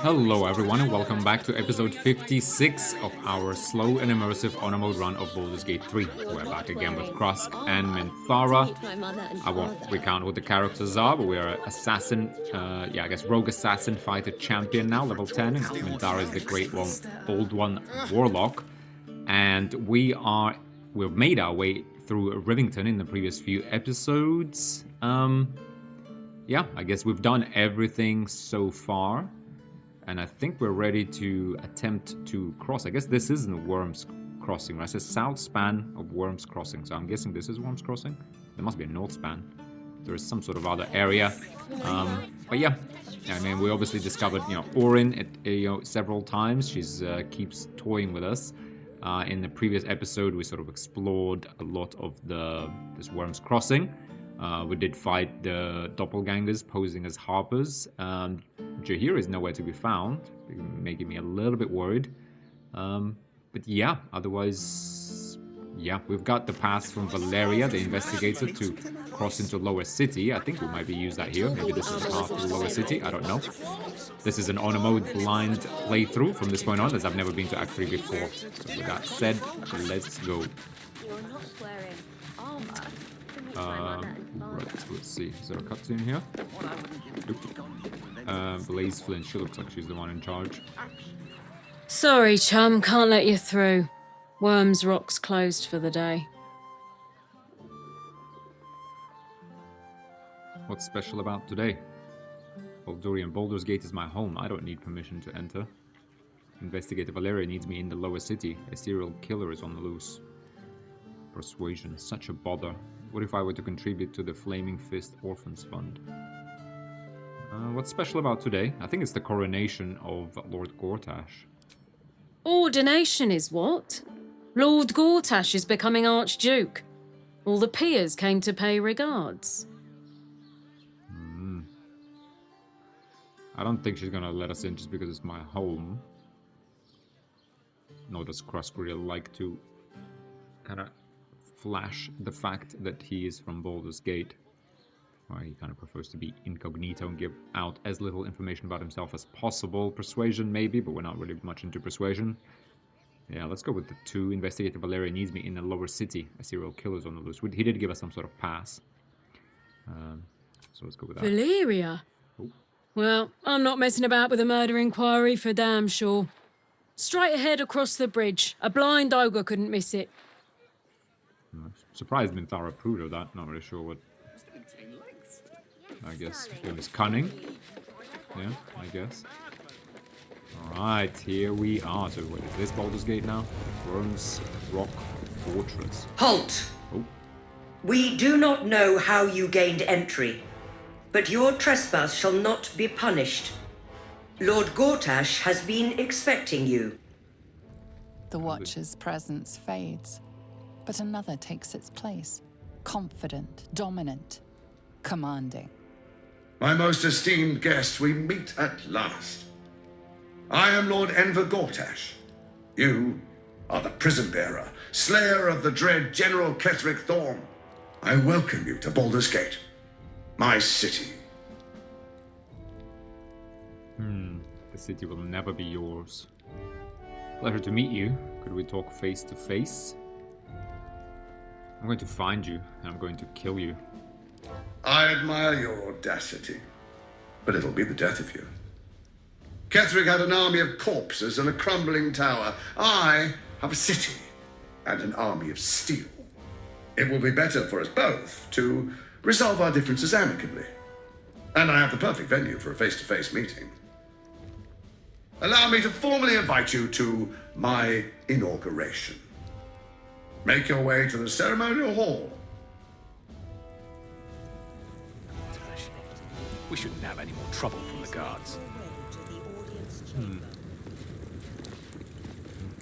Hello everyone and welcome back to episode 56 of our slow and immersive honor mode run of Baldur's Gate 3. We're back again with Krusk and Minthara. I won't recount what the characters are, but we're assassin, rogue assassin fighter champion now, level 10. And Minthara is the great one, old one warlock. And we've made our way through Rivington in the previous few episodes. Yeah, I guess we've done everything so far. And I think we're ready to attempt to cross. I guess this isn't Worm's Crossing, right? It says south span of Worm's Crossing. So I'm guessing this is Worm's Crossing. There must be a north span. There is some sort of other area. But yeah, I mean, we obviously discovered, Orin, several times. She's keeps toying with us. In the previous episode, we sort of explored a lot of this Worm's Crossing. We did fight the doppelgangers posing as harpers. Jahir is nowhere to be found, making me a little bit worried. But yeah, otherwise, yeah, we've got the pass from Valeria, the investigator, to cross into Lower City. I think we might be used that here. Maybe this is the path to Lower City. I don't know. This is an honor mode blind playthrough from this point on, as I've never been to Act 3 before. So with that said, let's go. Right, let's see. Is there a cutscene here? Nope. Blaze Flint, she looks like she's the one in charge. Sorry, chum, can't let you through. Worm's Rock's closed for the day. What's special about today? Baldurian Baldur's Gate is my home. I don't need permission to enter. Investigator Valeria needs me in the Lower City. A serial killer is on the loose. Persuasion, such a bother. What if I were to contribute to the Flaming Fist Orphans Fund? What's special about today? I think it's the coronation of Lord Gortash. Ordination is what? Lord Gortash is becoming Archduke. All the peers came to pay regards. I don't think she's gonna let us in just because it's my home. Nor does Krusk really like to kind of flash the fact that he is from Baldur's Gate. Or he kind of prefers to be incognito and give out as little information about himself as possible. Persuasion maybe, but we're not really much into persuasion. Yeah, let's go with the 2. Investigator Valeria needs me in the Lower City. A serial killer's on the loose. He did give us some sort of pass. So let's go with that. Valeria? Oh. Well, I'm not messing about with a murder inquiry for damn sure. Straight ahead across the bridge. A blind ogre couldn't miss it. Surprised Minthara approved of that. Not really sure what. I guess it was cunning. Yeah, I guess. Alright, here we are. So what is this Baldur's Gate now? Worm's Rock Fortress. Halt! Oh. We do not know how you gained entry, but your trespass shall not be punished. Lord Gortash has been expecting you. The Watcher's presence fades, but another takes its place. Confident, dominant, commanding. My most esteemed guest, we meet at last. I am Lord Enver Gortash. You are the prison bearer, slayer of the dread General Ketheric Thorm. I welcome you to Baldur's Gate, my city. The city will never be yours. Pleasure to meet you. Could we talk face to face? I'm going to find you, and I'm going to kill you. I admire your audacity, but it'll be the death of you. Ketheric had an army of corpses and a crumbling tower. I have a city and an army of steel. It will be better for us both to resolve our differences amicably. And I have the perfect venue for a face-to-face meeting. Allow me to formally invite you to my inauguration. Make your way to the ceremonial hall. We shouldn't have any more trouble from the guards.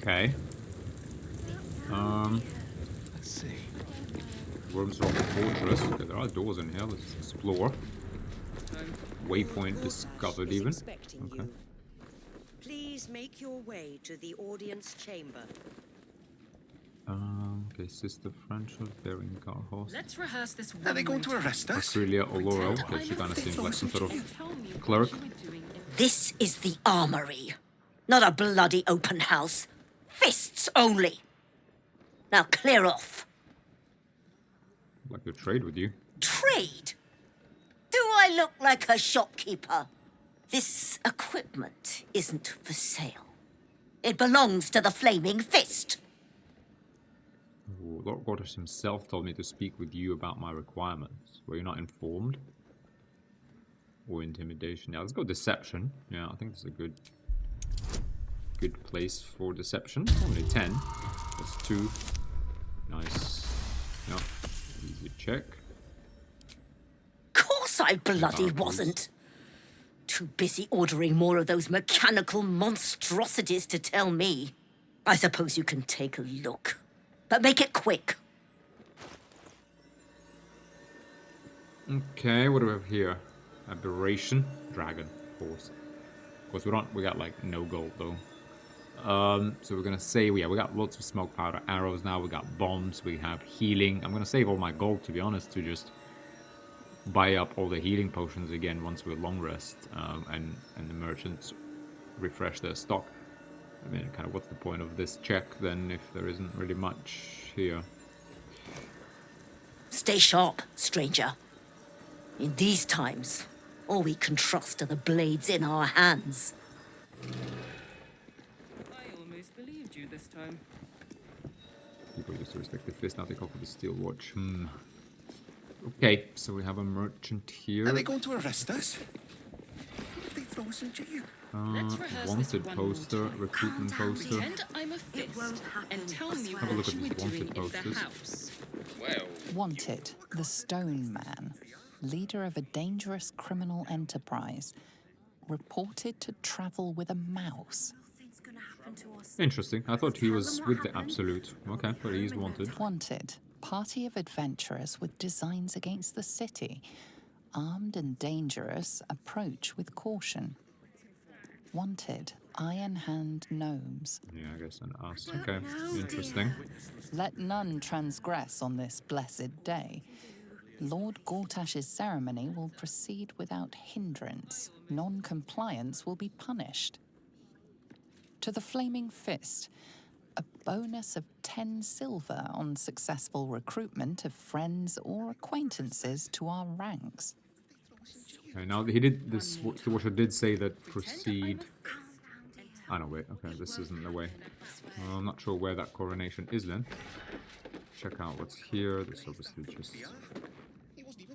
Okay. Let's see. Worm's Rock Fortress. Okay, there are doors in here. Let's explore. Waypoint discovered even. Okay. Please make your way to the audience chamber. Okay, Sister Franchel, bearing car horse. Let's rehearse this. Are they going to arrest us? Aurelia Oloro, okay, she kind of seems like some sort of clerk. This is the armory, not a bloody open house. Fists only. Now clear off. I'd like to trade with you. Trade? Do I look like a shopkeeper? This equipment isn't for sale. It belongs to the Flaming Fist. Ooh, Lord Gortash himself told me to speak with you about my requirements. Were you not informed? Or intimidation? Yeah, let's go deception. Yeah, I think this is a good place for deception. Only 10. That's 2. Nice. Yeah, easy check. Course I bloody wasn't. Too busy ordering more of those mechanical monstrosities to tell me. I suppose you can take a look. But make it quick. Okay, what do we have here? Aberration, dragon, force. Of course, we got like no gold though. So we're gonna say we got lots of smoke powder, arrows now. We got bombs. We have healing. I'm gonna save all my gold to be honest to just buy up all the healing potions again once we're long rest, and the merchants refresh their stock. I mean, kind of what's the point of this check then if there isn't really much here? Stay sharp, stranger. In these times, all we can trust are the blades in our hands. I almost believed you this time. People used to respect the fist, now they call for the steel watch. Okay, so we have a merchant here. Are they going to arrest us? What if they throw us in jail? Wanted poster, recruitment poster. Pretend I'm a fist and tell me Have a look what at you were these wanted doing in the posters. house. Wanted, the Stone Man, leader of a dangerous criminal enterprise, reported to travel with a mouse. Interesting. I thought he was with the Absolute. Okay, but he's wanted. Wanted, party of adventurers with designs against the city. Armed and dangerous, approach with caution. Wanted, Iron Hand gnomes. Yeah, I guess an us. Okay, interesting. Let none transgress on this blessed day. Lord Gortash's ceremony will proceed without hindrance. Non-compliance will be punished. To the Flaming Fist, a bonus of 10 silver on successful recruitment of friends or acquaintances to our ranks. Okay, now he did this. The watcher did say that proceed. Ah no, wait. Okay, this isn't the way. I'm not sure where that coronation is then. Check out what's here. This is obviously just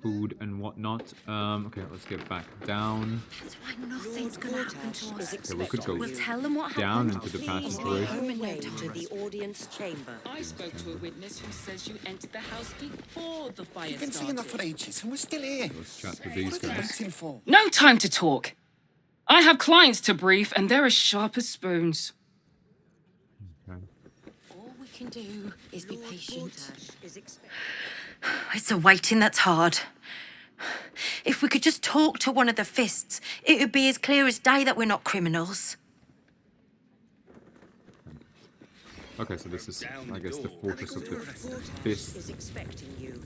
food and whatnot. Okay, let's get back down. That's why nothing's gonna happen to us. Okay, we could go We'll tell them what down happened. into the passageway. Way to the audience chamber. I spoke to a witness who says you entered the house before the fire We've been saying that for started. ages, and we're still here. Let's chat to these What are they guys. waiting for? No time to talk. I have clients to brief, and they're as sharp as spoons. Okay. All we can do is be patient. Is expected. It's the waiting that's hard. If we could just talk to one of the fists, it would be as clear as day that we're not criminals. Okay, so this is, I guess, the fortress of the Is fist. expecting you.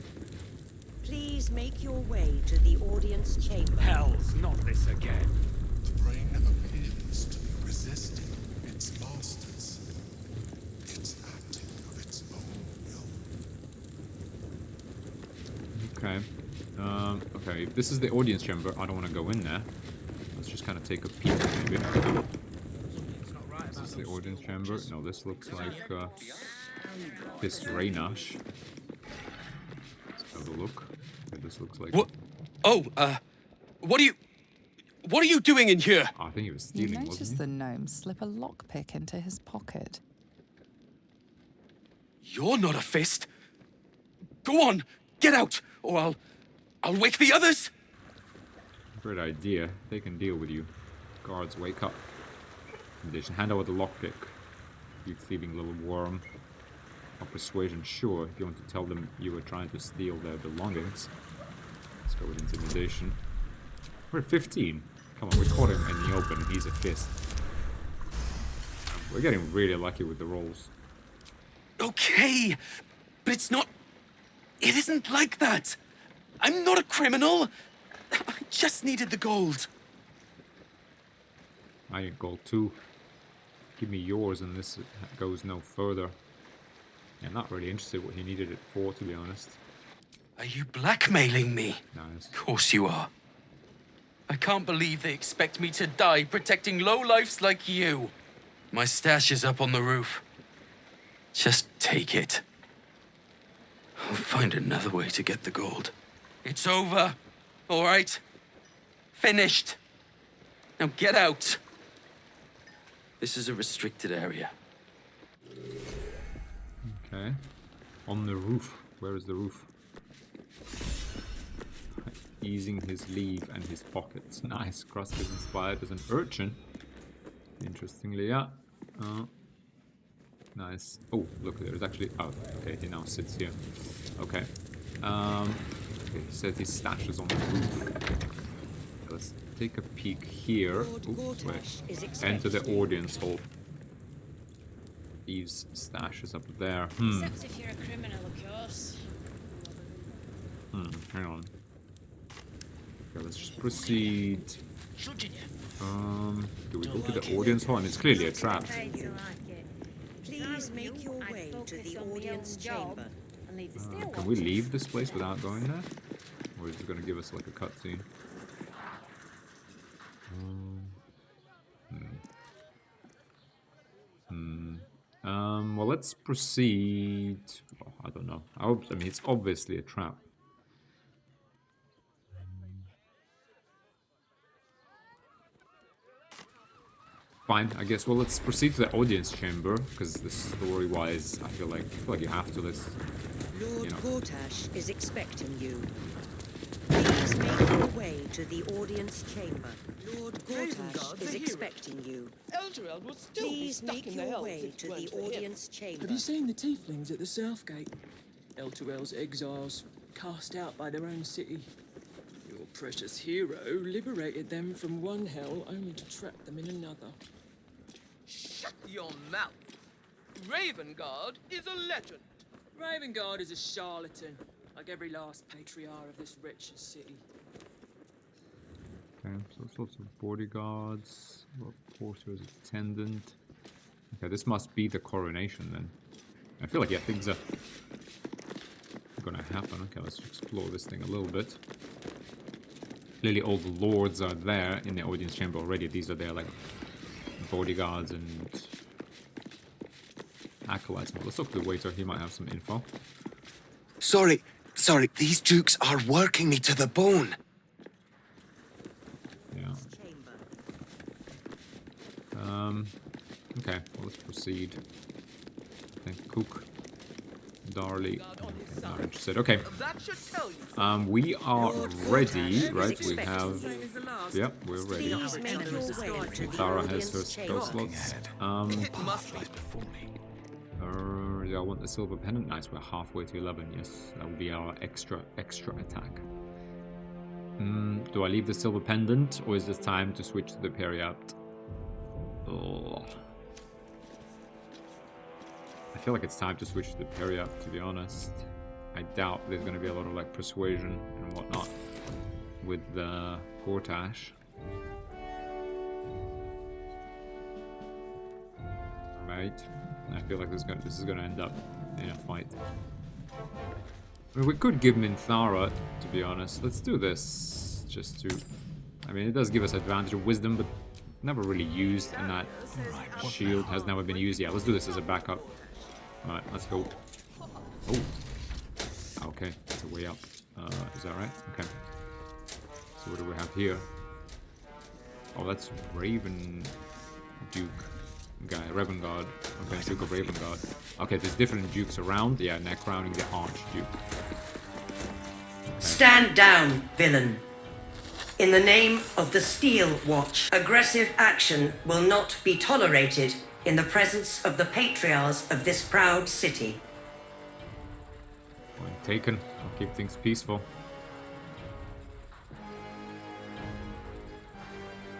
Please make your way to the audience chamber. Hell's not this again. The brain appears to be resisting its masters. It's acting of its own will. Okay. Okay, if this is the audience chamber, I don't want to go in there. Let's just kind of take a peek, maybe. This is the audience chamber. No, this looks like Fist Raynash. Let's have a look. Okay, this looks like. What? Oh, what are you doing in here? Oh, I think he was You stealing, notice wasn't the gnome slip a lockpick into his pocket. You're not a fist. Go on, get out, or I'll wake the others. he? Great idea. They can deal with you. Guards, wake up. Condition. Hand over the lockpick. You thieving little worm. Of persuasion, sure. If you want to tell them you were trying to steal their belongings. Let's go with intimidation. We're at 15. Come on, we caught him in the open. He's a fist. We're getting really lucky with the rolls. Okay, But it's not... It isn't like that. I'm not a criminal. I just needed the gold. I get gold too. Give me yours and this goes no further. Yeah, I'm not really interested what he needed it for, to be honest. Are you blackmailing me? Nice. Of course you are. I can't believe they expect me to die protecting lowlifes like you. My stash is up on the roof. Just take it. I'll find another way to get the gold. It's over. All right? Finished. Now get out. This is a restricted area. Okay. On the roof. Where is the roof? Easing his leave and his pockets. Nice. Cross is inspired as an urchin. Interestingly, yeah. Nice. Oh, look, there's actually... Oh, okay, he now sits here. Okay. Okay, he said his stash is on the roof. Let's take a peek here. Oops, wait. Enter the audience hall. Eve's stash is up there. Except if you're a criminal, of course. Hang on. Okay, let's just proceed. Do we go to the audience hall? And it's clearly a trap. Please make your way to the audience chamber. Can we leave this place without going there? Or is it going to give us like a cutscene? Well, let's proceed. Oh, I don't know. I mean, it's obviously a trap. Fine, I guess. Well, let's proceed to the audience chamber because the story-wise, I feel like you have to. Let's. Lord Gortash is expecting you. Please make your way to the audience chamber. Lord Gortash is expecting you. Please make your way to the audience chamber. Have you seen the tieflings at the south gate? Elturel's exiles, cast out by their own city. Your precious hero liberated them from one hell only to trap them in another. Shut your mouth! Ravengard is a legend. Ravengard is a charlatan, like every last patriarch of this wretched city. Okay, so there's lots of bodyguards, porters, attendant. Okay, this must be the coronation then. I feel like, yeah, things are gonna happen. Okay, let's explore this thing a little bit. Clearly all the lords are there in the audience chamber already. These are their, like, bodyguards and acolytes. Well, let's talk to the waiter. He might have some info. Sorry, these dukes are working me to the bone. Yeah. Okay, well, let's proceed. I think Cook, Darley, not interested. Okay. We are ready, right? We have... Yep, we're ready. Tara has her spell slots. Yeah, I want the silver pendant. Nice, we're halfway to 11. Yes, that will be our extra attack. Do I leave the silver pendant, or is it time to switch to the periapt? Oh. I feel like it's time to switch to the periapt, to be honest. I doubt there's going to be a lot of like persuasion and whatnot with the Gortash. Right. I feel like this is going to end up in a fight. I mean, we could give Minthara, to be honest. Let's do this just to... I mean, it does give us advantage of wisdom, but never really used, and that shield has never been used. Yeah, let's do this as a backup. Alright, let's go. Oh. Okay, it's a way up. Is that right? Okay. So what do we have here? Oh, that's Raven Duke guy, Ravengard. Okay, Duke of Ravengard. Okay, there's different dukes around. Yeah, now crowning the Archduke. Okay. Stand down, villain. In the name of the Steel Watch, aggressive action will not be tolerated in the presence of the patriarchs of this proud city. Point taken. I'll keep things peaceful.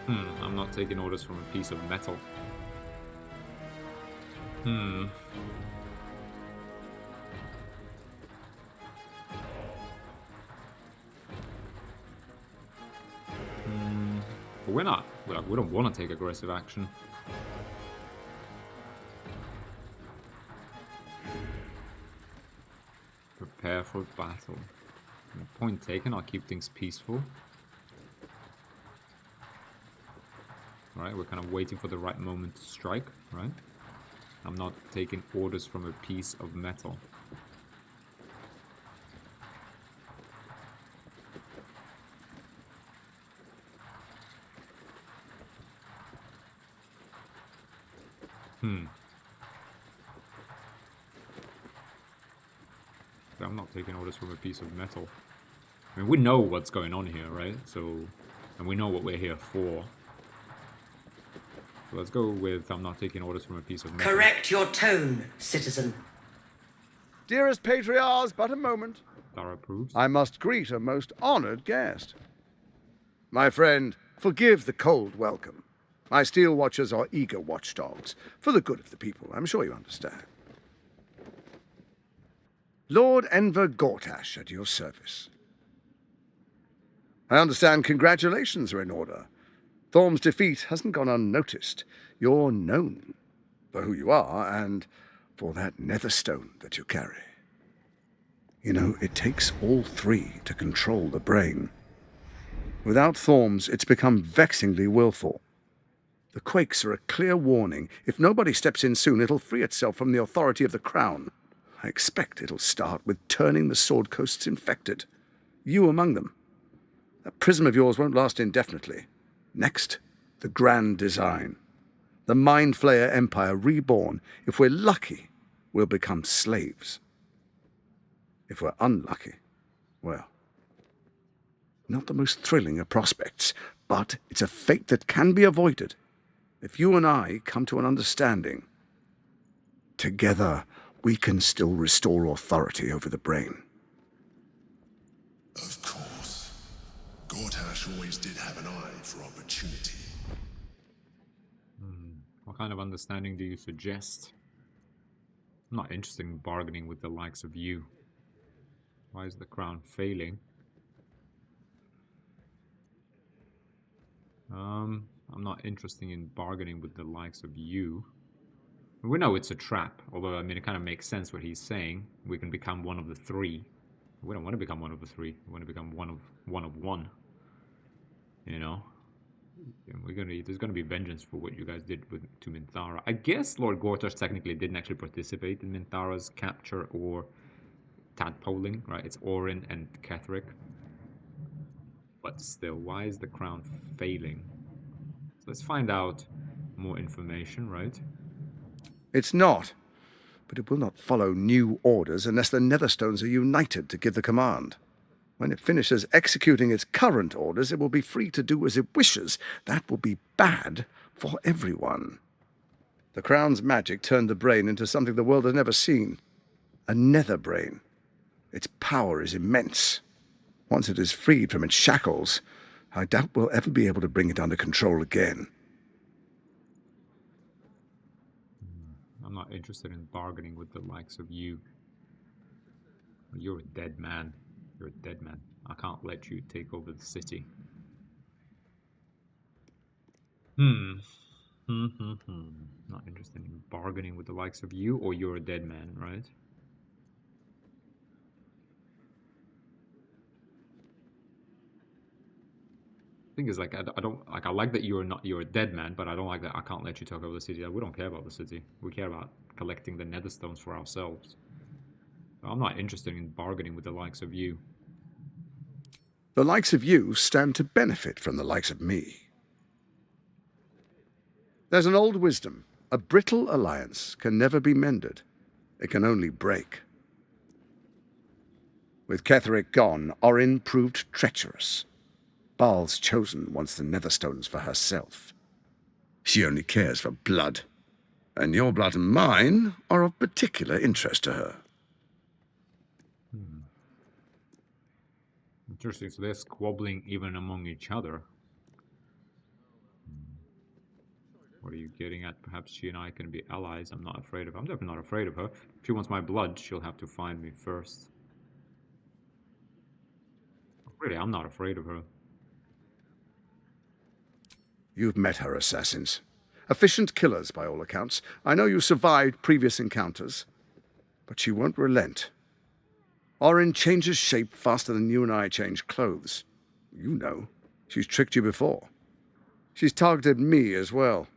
I'm not taking orders from a piece of metal. But we're not. We don't want to take aggressive action. Prepare for battle. Point taken, I'll keep things peaceful. Right, we're kind of waiting for the right moment to strike, right? I'm not taking orders from a piece of metal. I'm not taking orders from a piece of metal. I mean, we know what's going on here, right? So, and we know what we're here for. So let's go with I'm not taking orders from a piece of metal. Correct your tone, citizen. Dearest patriarchs, but a moment. Thara approves. I must greet a most honored guest. My friend, forgive the cold welcome. My steel watchers are eager watchdogs, for the good of the people, I'm sure you understand. Lord Enver Gortash at your service. I understand congratulations are in order. Thorm's defeat hasn't gone unnoticed. You're known for who you are and for that netherstone that you carry. You know, it takes all three to control the brain. Without Thorm's, it's become vexingly willful. The quakes are a clear warning. If nobody steps in soon, it'll free itself from the authority of the crown. I expect it'll start with turning the Sword Coasts infected. You among them. That prism of yours won't last indefinitely. Next, the grand design. The Mind Flayer Empire reborn. If we're lucky, we'll become slaves. If we're unlucky, well, not the most thrilling of prospects, but it's a fate that can be avoided if you and I come to an understanding. Together, we can still restore authority over the brain. Of course. Gortash always did have an eye for opportunity. What kind of understanding do you suggest? I'm not interested in bargaining with the likes of you. Why is the crown failing? I'm not interested in bargaining with the likes of you. We know it's a trap, although, I mean, it kind of makes sense what he's saying. We can become one of the three. We don't want to become one of the three. We want to become one of one. You know? There's gonna be vengeance for what you guys did to Minthara. I guess Lord Gortash technically didn't actually participate in Minthara's capture or tadpoling, right? It's Orin and Ketheric. But still, why is the crown failing? So let's find out more information, right? It's not, but it will not follow new orders unless the Netherstones are united to give the command. When it finishes executing its current orders, it will be free to do as it wishes. That will be bad for everyone. The Crown's magic turned the brain into something the world has never seen. A nether brain. Its power is immense. Once it is freed from its shackles, I doubt we'll ever be able to bring it under control again. I'm not interested in bargaining with the likes of you. You're a dead man. You're a dead man. I can't let you take over the city. Not interested in bargaining with the likes of you, or you're a dead man, right? Thing is, like, I don't like. I like that you're a dead man, but I don't like that I can't let you take over the city. We don't care about the city. We care about collecting the netherstones for ourselves. So I'm not interested in bargaining with the likes of you. The likes of you stand to benefit from the likes of me. There's an old wisdom. A brittle alliance can never be mended. It can only break. With Ketheric gone, Orin proved treacherous. Baal's chosen wants the netherstones for herself. She only cares for blood. And your blood and mine are of particular interest to her. Interesting, so they're squabbling even among each other. What are you getting at? Perhaps she and I can be allies. I'm not afraid of her. I'm definitely not afraid of her. If she wants my blood, she'll have to find me first. Really, I'm not afraid of her. You've met her assassins. Efficient killers, by all accounts. I know you survived previous encounters, but she won't relent. Orin changes shape faster than you and I change clothes. You know. She's tricked you before. She's targeted me as well.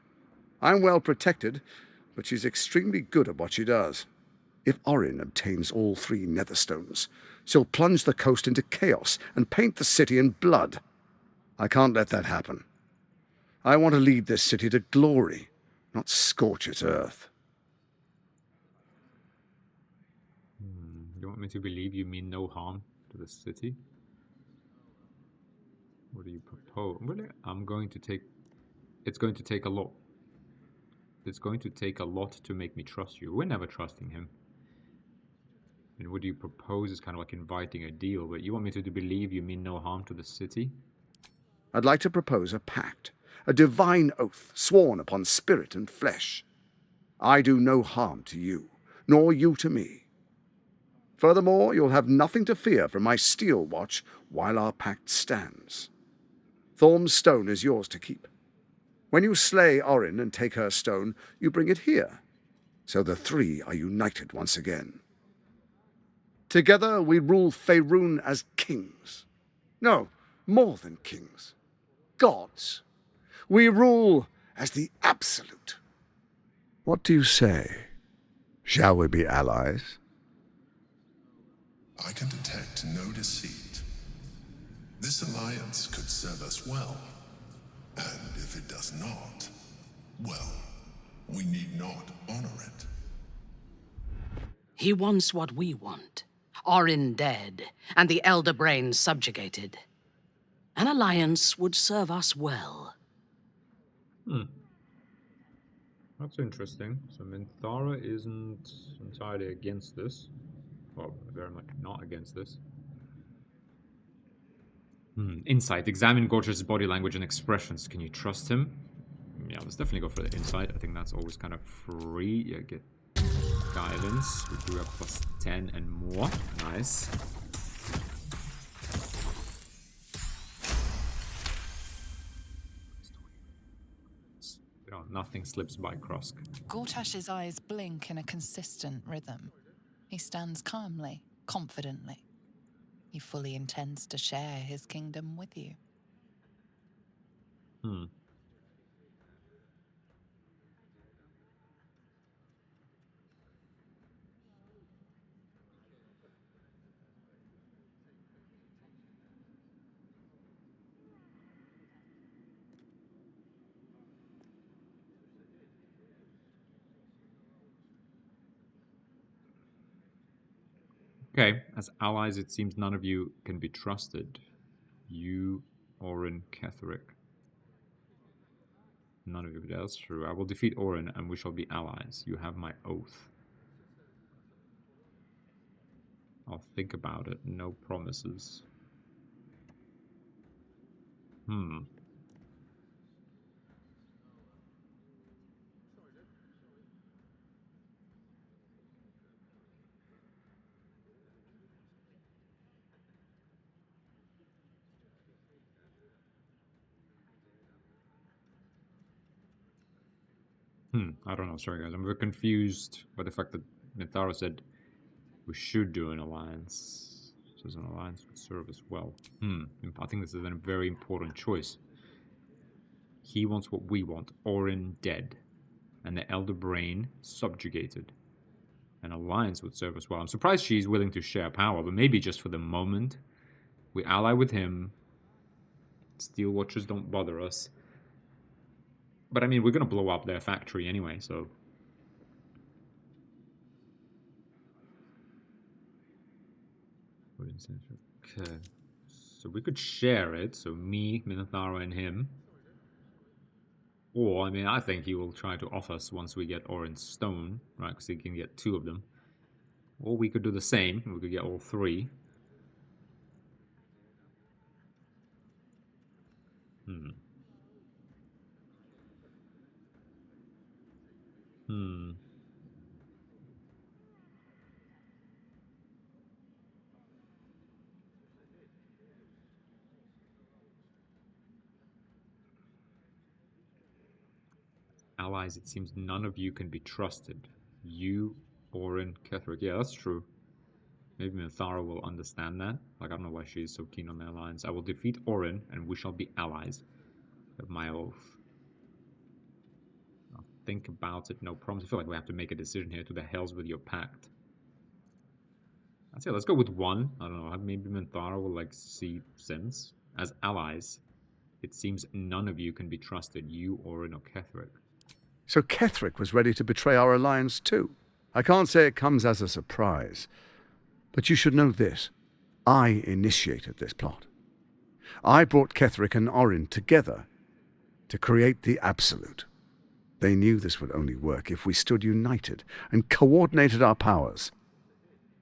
I'm well protected, but she's extremely good at what she does. If Orin obtains all 3 netherstones, she'll plunge the coast into chaos and paint the city in blood. I can't let that happen. I want to lead this city to glory, not scorch its earth. You want me to believe you mean no harm to the city? What do you propose? Well, I'm going to take... It's going to take a lot. It's going to take a lot to make me trust you. We're never trusting him. And what do you propose is kind of like inviting a deal, but you want me to believe you mean no harm to the city? I'd like to propose a pact, a divine oath sworn upon spirit and flesh. I do no harm to you, nor you to me. Furthermore, you'll have nothing to fear from my steel watch while our pact stands. Thorm's stone is yours to keep. When you slay Orin and take her stone, you bring it here, so the 3 are united once again. Together we rule Faerun as kings. No, more than kings. Gods. We rule as the Absolute. What do you say? Shall we be allies? I can detect no deceit. This alliance could serve us well. And if it does not, well, we need not honor it. He wants what we want. Orin dead, and the Elder Brain subjugated. An alliance would serve us well. That's interesting. So Minthara isn't entirely against this. Well, very much not against this. Insight. Examine Gorgeous' body language and expressions. Can you trust him? Yeah, let's definitely go for the insight. I think that's always kind of free. Yeah, get guidance. We do have plus 10 and more. Nice. You know, nothing slips by Krosk. Gortash's eyes blink in a consistent rhythm. He stands calmly, confidently. He fully intends to share his kingdom with you. Okay, as allies, it seems none of you can be trusted. You, Orin, Ketheric. None of you, that's true. I will defeat Orin and we shall be allies. You have my oath. I'll think about it. No promises. I don't know. Sorry, guys. I'm very confused by the fact that Minthara said we should do an alliance. Says an alliance would serve as well. I think this is a very important choice. He wants what we want. Orin dead. And the Elder Brain subjugated. An alliance would serve as well. I'm surprised she's willing to share power, but maybe just for the moment. We ally with him. Steel Watchers don't bother us. But I mean, we're going to blow up their factory anyway, so... Okay. So we could share it, so me, Minthara, and him. Or, I mean, I think he will try to off us once we get Orin's stone, right? Because he can get 2 of them. Or we could do the same, we could get all 3. allies, it seems none of you can be trusted. You, Orin, Ketheric. Yeah, that's true. Maybe Minthara will understand that. Like, I don't know why she is so keen on their alliance. I will defeat Orin, and we shall be allies. Of my oath. I'll think about it. No promise. I feel like we have to make a decision here. To the hells with your pact. I'd say let's go with one. I don't know. Maybe Minthara will like see sense. As allies, it seems none of you can be trusted. You, Orin, or Ketheric. So Ketheric was ready to betray our alliance too. I can't say it comes as a surprise. But you should know this. I initiated this plot. I brought Ketheric and Orin together to create the Absolute. They knew this would only work if we stood united and coordinated our powers.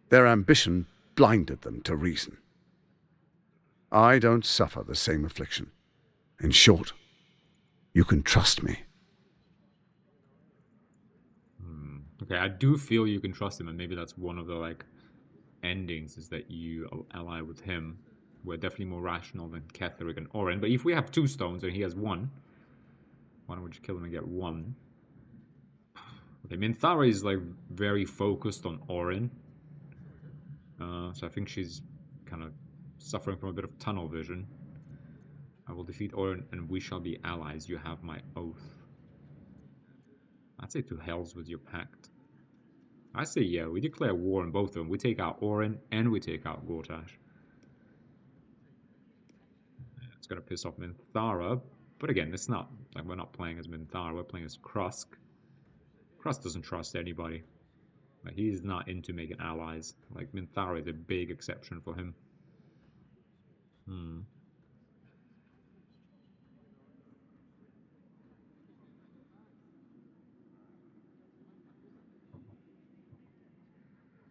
Their ambition blinded them to reason. I don't suffer the same affliction. In short, you can trust me. Okay, I do feel you can trust him, and maybe that's one of the like endings, is that you ally with him. We're definitely more rational than Ketheric and Orin, but if we have 2 stones and he has 1, why don't we just kill him and get 1? Okay, Minthara is like very focused on Orin. So I think she's kind of suffering from a bit of tunnel vision. I will defeat Orin and we shall be allies. You have my oath. I'd say to hells with your pact. I say yeah, we declare war on both of them. We take out Orin and we take out Gortash. It's gonna piss off Minthara, but again, it's not like we're not playing as Minthara, we're playing as Krusk. Krusk doesn't trust anybody. Like, he's not into making allies. Like, Minthara is a big exception for him.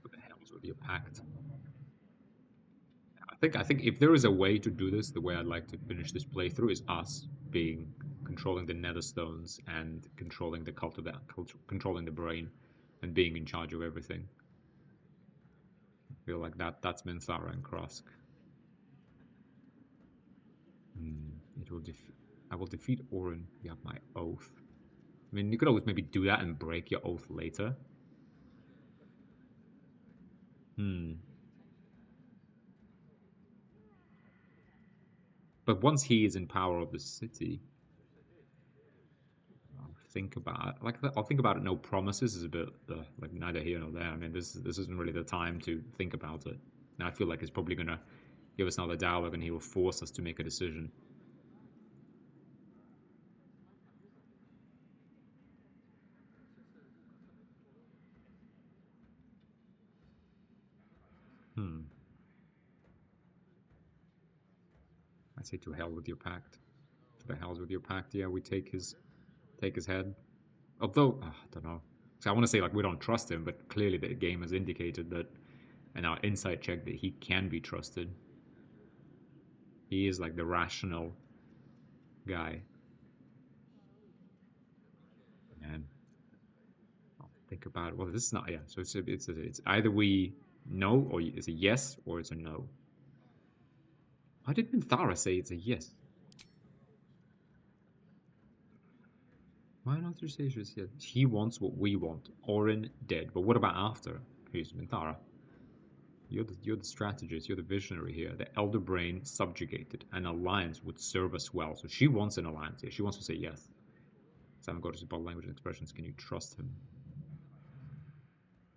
What the hell is with your pact? I think if there is a way to do this, the way I'd like to finish this playthrough is us controlling the Netherstones and controlling the cult of that, controlling the brain, and being in charge of everything. I feel like that's Minthara and Krusk. I will defeat Orin. You have my oath. I mean, you could always maybe do that and break your oath later. But once he is in power of the city, I'll think about it. I'll think about it. No promises is a bit like neither here nor there. I mean, this isn't really the time to think about it. Now I feel like he's probably gonna give us another dialogue, and he will force us to make a decision. I'd say to hell with your pact. To the hells with your pact. Yeah, we take his head. Although, I don't know. So I want to say like we don't trust him, but clearly the game has indicated that in our insight check that he can be trusted. He is like the rational guy. And I'll think about it. Well, this is not, yeah. So it's either we know, or it's a yes, or it's a no. Why did Minthara say it's a yes? Why not just say it's yes? He wants what we want. Orin dead. But what about after? Who's Minthara? You're the strategist. You're the visionary here. The elder brain subjugated. An alliance would serve us well. So she wants an alliance here. She wants to say yes. Sam got his body language and expressions. Can you trust him?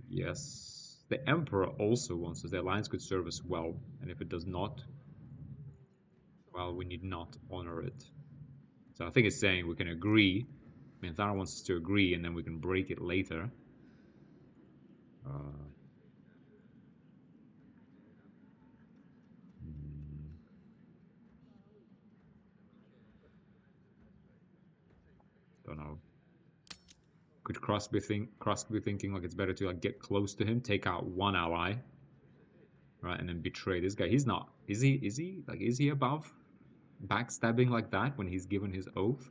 Yes. The Emperor also wants us. The alliance could serve us well. And if it does not, well, we need not honor it. So I think it's saying we can agree. Minthara wants us to agree, and then we can break it later. Don't know. Could Krusk be thinking like it's better to like get close to him, take out one ally, right, and then betray this guy? He's not. Is he above backstabbing like that when he's given his oath?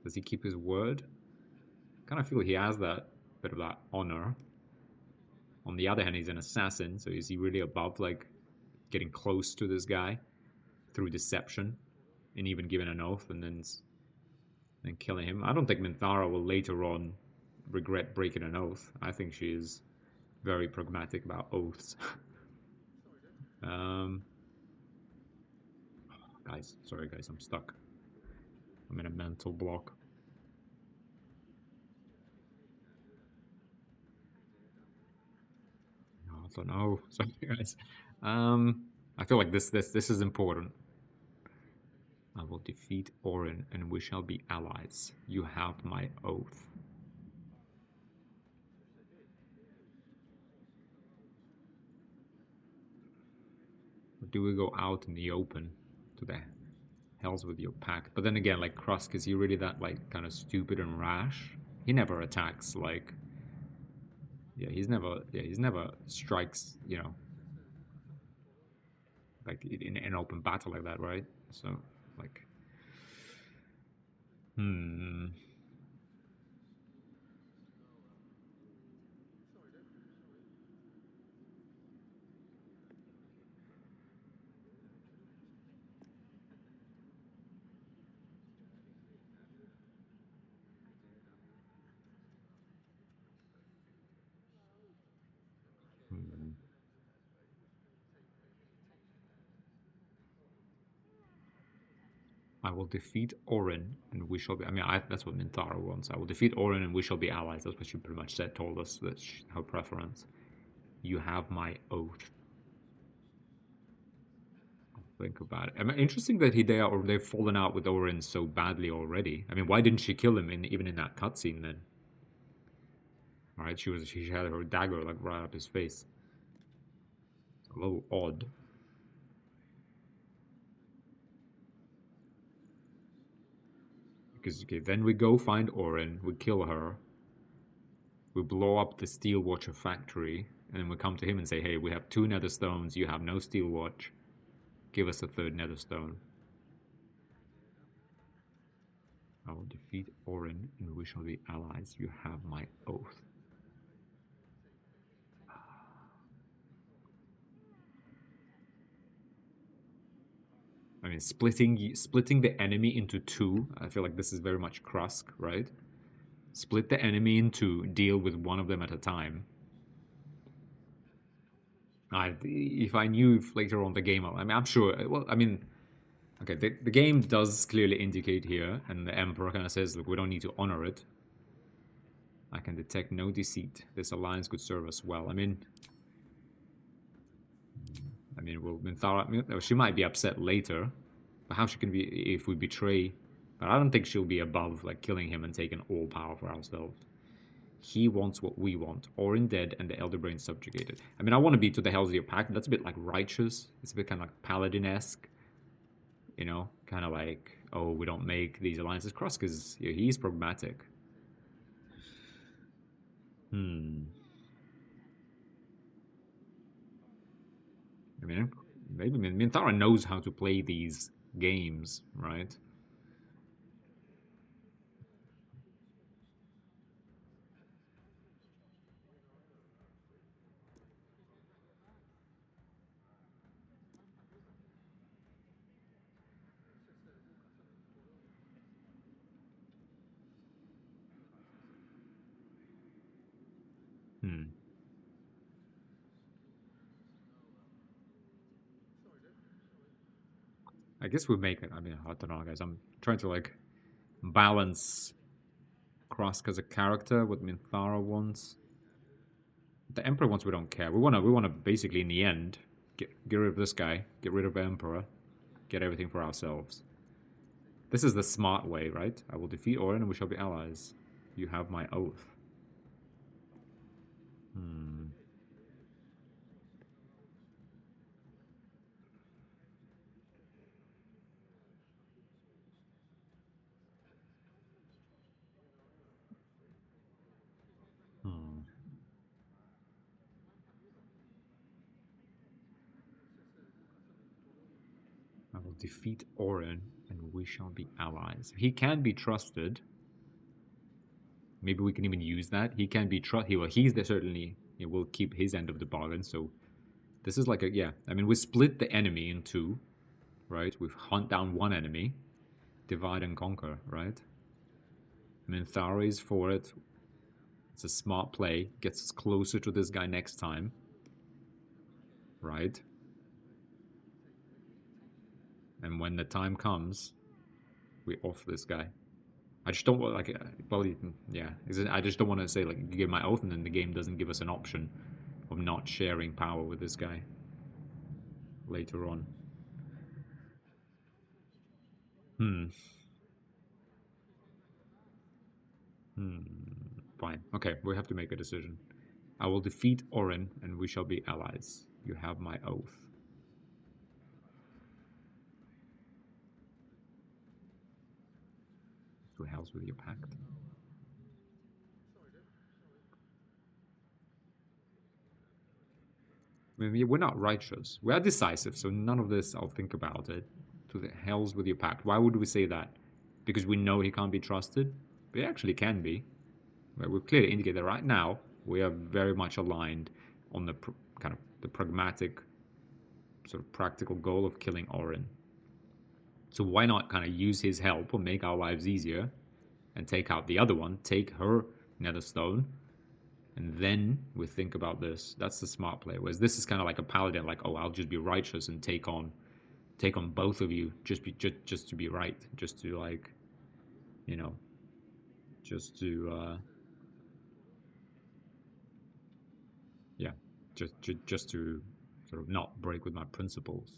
Does he keep his word? Kind of feel he has that bit of that honor. On the other hand, he's an assassin, so is he really above like getting close to this guy through deception and even giving an oath and then and killing him. I don't think Minthara will later on regret breaking an oath. I think she is very pragmatic about oaths. Guys, sorry guys, I'm stuck. I'm in a mental block. I don't know. Sorry guys. I feel like this is important. I will defeat Orin and we shall be allies. You have my oath. Or do we go out in the open to the hells with your pack? But then again, like Krusk, is he really that like kind of stupid and rash? He never attacks like he's never strikes, you know, like in an open battle like that, right? So like I will defeat Orin and we shall be... I mean, that's what Minthara wants. I will defeat Orin and we shall be allies. That's what she pretty much told us. That's her preference. You have my oath. Think about it. I mean, interesting that they've fallen out with Orin so badly already. I mean, why didn't she kill him even in that cutscene then? Alright, she had her dagger like right up his face. It's a little odd. Because okay, then we go find Orin, we kill her, we blow up the Steel Watcher factory, and then we come to him and say, hey, we have 2 nether stones, you have no Steel Watch. Give us a 3rd nether stone. I will defeat Orin and we shall be allies. You have my oath. I mean, splitting the enemy into 2. I feel like this is very much Krusk, right? Split the enemy in 2, deal with one of them at a time. If I knew later on the game, I mean, I'm sure. Well, I mean, okay, the game does clearly indicate here, and the Emperor kind of says, look, we don't need to honor it. I can detect no deceit. This alliance could serve us well. I mean, well, Minthara, she might be upset later, but how she can be if we betray? But I don't think she'll be above like killing him and taking all power for ourselves. He wants what we want. Orin dead and the Elder Brain subjugated. I mean, I want to be to the hells of your pack. That's a bit like righteous. It's a bit kind of like paladin-esque. You know, kind of like, oh, we don't make these alliances cross because he's pragmatic. I mean, maybe Minthara knows how to play these games, right? I guess we make it. I mean, I don't know, guys. I'm trying to like balance Krusk as a character, what Minthara wants. The Emperor wants we don't care. We wanna basically in the end get rid of this guy, get rid of the Emperor, get everything for ourselves. This is the smart way, right? I will defeat Orin and we shall be allies. You have my oath. I will defeat Orin and we shall be allies. He can be trusted. Maybe we can even use that. He can be trusted. He's certainly will keep his end of the bargain. So this is like a I mean, we split the enemy in 2, right? We hunt down one enemy, divide and conquer, right? Minthara is for it. It's a smart play. Gets us closer to this guy next time. Right? And when the time comes, we off this guy. I just don't want, like, well, yeah. I just don't want to say, like, give my oath and then the game doesn't give us an option of not sharing power with this guy later on. Fine. Okay, we have to make a decision. I will defeat Orin and we shall be allies. You have my oath. To hells with your pact. I mean, we're not righteous. We are decisive, so none of this, I'll think about it. To the hells with your pact. Why would we say that? Because we know he can't be trusted? But he actually can be. We've clearly indicated that right now we are very much aligned on the kind of the pragmatic, sort of practical goal of killing Orin. So why not kind of use his help or make our lives easier and take out the other one, take her Netherstone, and then we think about this. That's the smart play. Whereas this is kind of like a paladin, like, oh, I'll just be righteous and take on both of you, just to be right, just to, like, you know, just to yeah, just to sort of not break with my principles.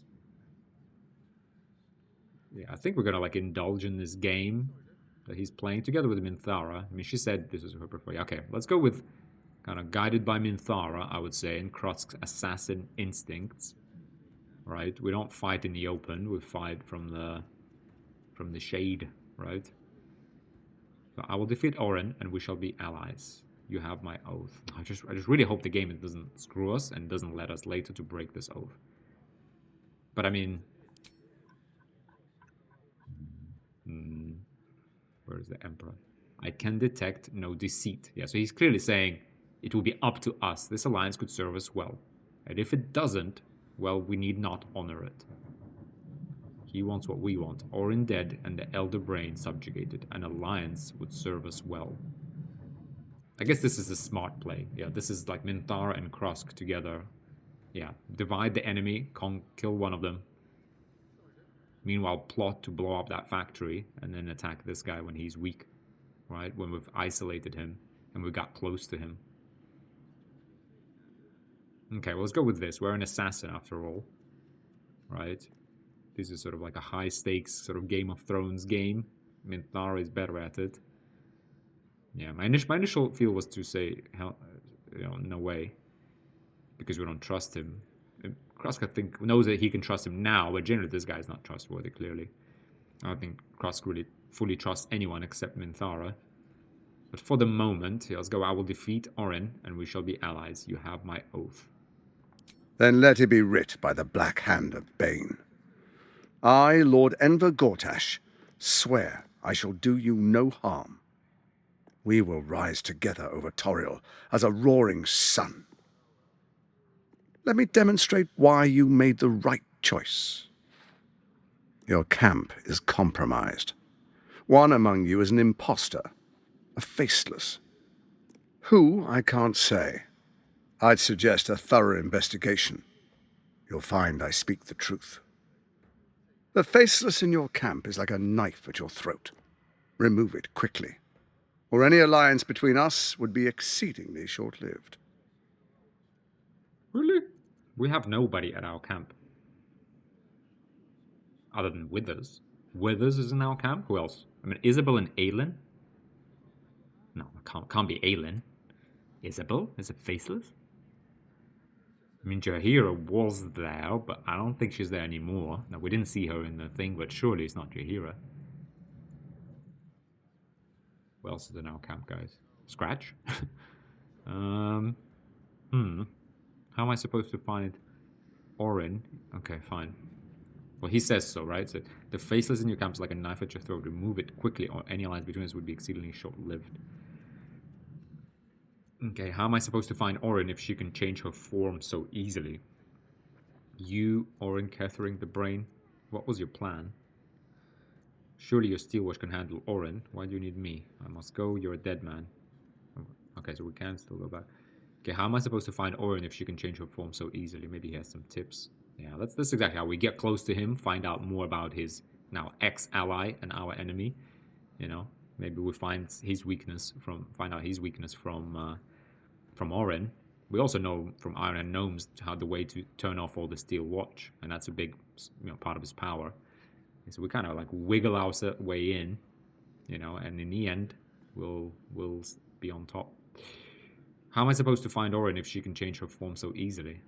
Yeah, I think we're gonna, like, indulge in this game that he's playing together with Minthara. I mean, she said this is her preferred. Okay, let's go with kind of guided by Minthara, I would say, and Krosk's assassin instincts. Right? We don't fight in the open. We fight from the shade. Right? So I will defeat Orin, and we shall be allies. You have my oath. I just really hope the game doesn't screw us and doesn't let us later to break this oath. But I mean, where is the Emperor? I can detect no deceit. Yeah, so he's clearly saying it will be up to us. This alliance could serve us well. And if it doesn't, well, we need not honor it. He wants what we want. Orin dead and the Elder Brain subjugated. An alliance would serve us well. I guess this is a smart play. Yeah, this is like Minthara and Krosk together. Yeah, divide the enemy, kill one of them. Meanwhile, plot to blow up that factory and then attack this guy when he's weak. Right? When we've isolated him and we got close to him. Okay, well, let's go with this. We're an assassin after all. Right? This is sort of like a high-stakes sort of Game of Thrones game. Minthara is better at it. Yeah, my initial feel was to say, hell, you know, no way. Because we don't trust him. Krosk, I think, knows that he can trust him now, but generally this guy is not trustworthy, clearly. I don't think Krosk really fully trusts anyone except Minthara. But for the moment, let's go, I will defeat Orin, and we shall be allies. You have my oath. Then let it be writ by the black hand of Bane. I, Lord Enver Gortash, swear I shall do you no harm. We will rise together over Toriel as a roaring sun. Let me demonstrate why you made the right choice. Your camp is compromised. One among you is an imposter, a faceless. Who, I can't say. I'd suggest a thorough investigation. You'll find I speak the truth. The faceless in your camp is like a knife at your throat. Remove it quickly, or any alliance between us would be exceedingly short-lived. Really? We have nobody at our camp. Other than Withers. Withers is in our camp? Who else? I mean, Isabel and Aelin? No, it can't be Aelin. Isabel? Is it faceless? I mean, Jaheira was there, but I don't think she's there anymore. Now, we didn't see her in the thing, but surely it's not Jaheira. Who else is in our camp, guys? Scratch? How am I supposed to find Orin? Okay, fine. Well, he says so, right? So the faceless in your camp is like a knife at your throat. Remove it quickly, or any alliance between us would be exceedingly short-lived. Okay, how am I supposed to find Orin if she can change her form so easily? You, Orin, Catherine, the brain. What was your plan? Surely your steel watch can handle Orin. Why do you need me? I must go. You're a dead man. Okay, so we can still go back. Okay, how am I supposed to find Orin if she can change her form so easily? Maybe he has some tips. Yeah, that's exactly how we get close to him, find out more about his now ex-ally and our enemy. You know, maybe we find out his weakness from Orin. We also know from Iron and Gnomes how the way to turn off all the steel watch, and that's a big, part of his power. So we kind of like wiggle our way in, and in the end, we'll be on top. How am I supposed to find Orin if she can change her form so easily?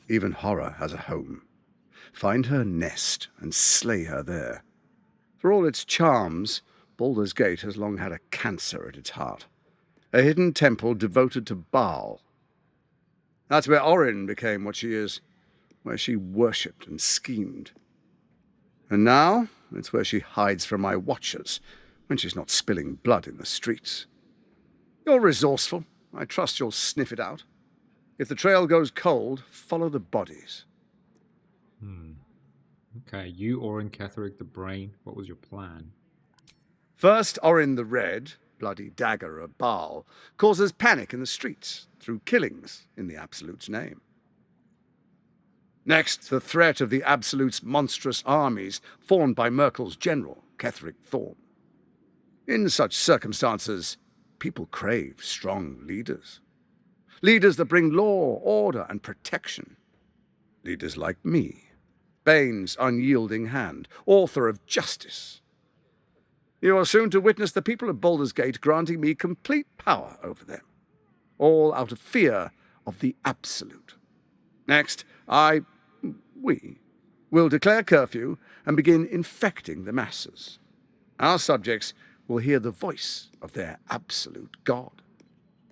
Even horror has a home. Find her nest and slay her there. For all its charms, Baldur's Gate has long had a cancer at its heart. A hidden temple devoted to Baal. That's where Orin became what she is, where she worshipped and schemed. And now, it's where she hides from my watchers, when she's not spilling blood in the streets. You're resourceful. I trust you'll sniff it out. If the trail goes cold, follow the bodies. Okay, you, Orin, Ketheric the Brain, what was your plan? First, Orin the Red, bloody dagger of Baal, causes panic in the streets through killings in the Absolute's name. Next, the threat of the Absolute's monstrous armies formed by Merkel's general, Ketheric Thorn. In such circumstances, people crave strong leaders. Leaders that bring law, order, and protection. Leaders like me, Bane's unyielding hand, author of justice. You are soon to witness the people of Baldur's Gate granting me complete power over them, all out of fear of the Absolute. Next, we will declare curfew and begin infecting the masses. Our subjects will hear the voice of their absolute God.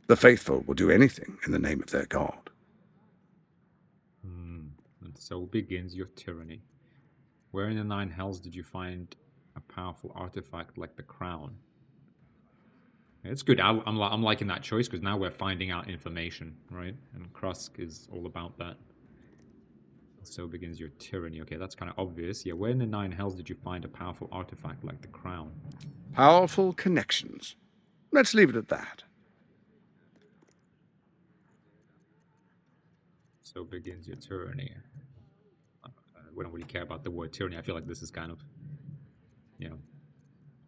The faithful will do anything in the name of their God. And so begins your tyranny. Where in the Nine Hells did you find a powerful artifact like the crown? It's good. I'm liking that choice because now we're finding out information, right? And Krusk is all about that. So begins your tyranny. Okay, that's kind of obvious. Yeah, where in the Nine Hells did you find a powerful artifact like the crown? Powerful connections. Let's leave it at that. So begins your tyranny. We don't really care about the word tyranny. I feel like this is kind of,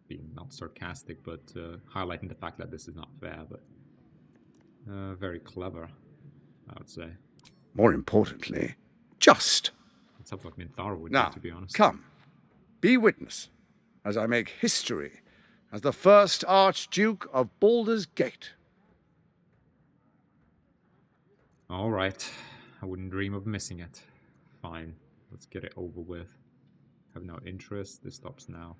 being not sarcastic, but highlighting the fact that this is not fair, but very clever, I would say. More importantly, just. It's something like Minthara would Now, do, to be honest. Come, be witness, as I make history as the first Archduke of Baldur's Gate. All right. I wouldn't dream of missing it. Fine. Let's get it over with. Have no interest. This stops now.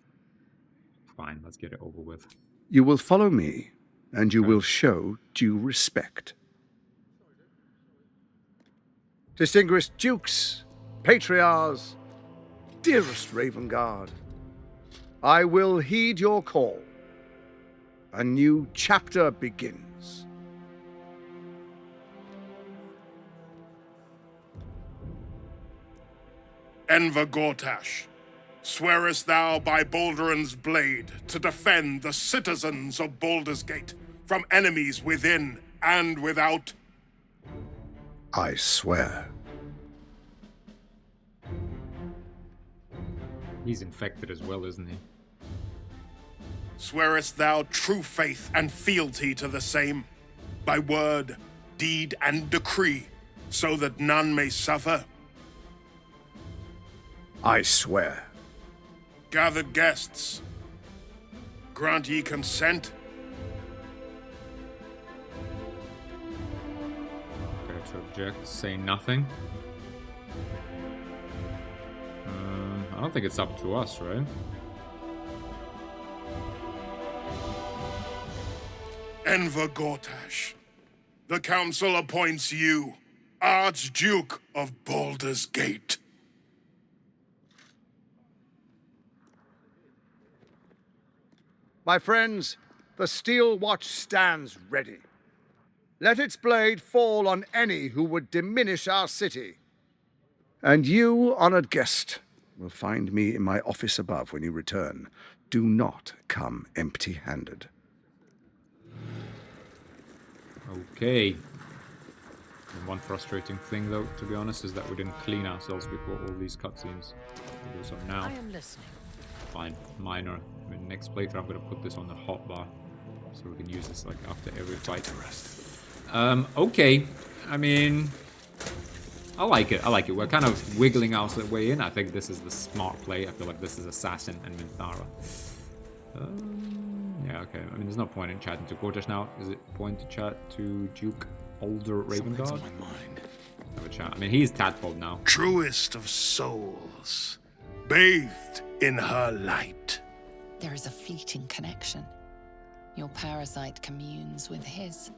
Fine. Let's get it over with. You will follow me, and you will show due respect. Distinguished dukes, patriarchs, dearest Ravengard, I will heed your call. A new chapter begins. Enver Gortash, swearest thou by Balduran's blade to defend the citizens of Baldur's Gate from enemies within and without? I swear. He's infected as well, isn't he? Swearest thou true faith and fealty to the same, by word, deed, and decree, so that none may suffer? I swear. Gathered guests, grant ye consent? Okay, to object, say nothing. I don't think it's up to us, right? Enver Gortash, the council appoints you Archduke of Baldur's Gate. My friends, the steel watch stands ready. Let its blade fall on any who would diminish our city. And you, honored guest, will find me in my office above when you return. Do not come empty-handed. Okay. And one frustrating thing, though, to be honest, is that we didn't clean ourselves before all these cutscenes. We'll do so now. I am listening. Fine, minor. I mean, next playthrough, I'm gonna put this on the hotbar, so we can use this like after every fight. Okay. I mean, I like it. I like it. We're kind of wiggling our way in. I think this is the smart play. I feel like this is Assassin and Minthara. Yeah, okay. I mean, there's no point in chatting to Gorgeous now. Is it point to chat to Duke Baldur Ravengard? Have a chat. I mean, he's tadpole now. Truest of souls, bathed in her light. There is a fleeting connection. Your parasite communes with his,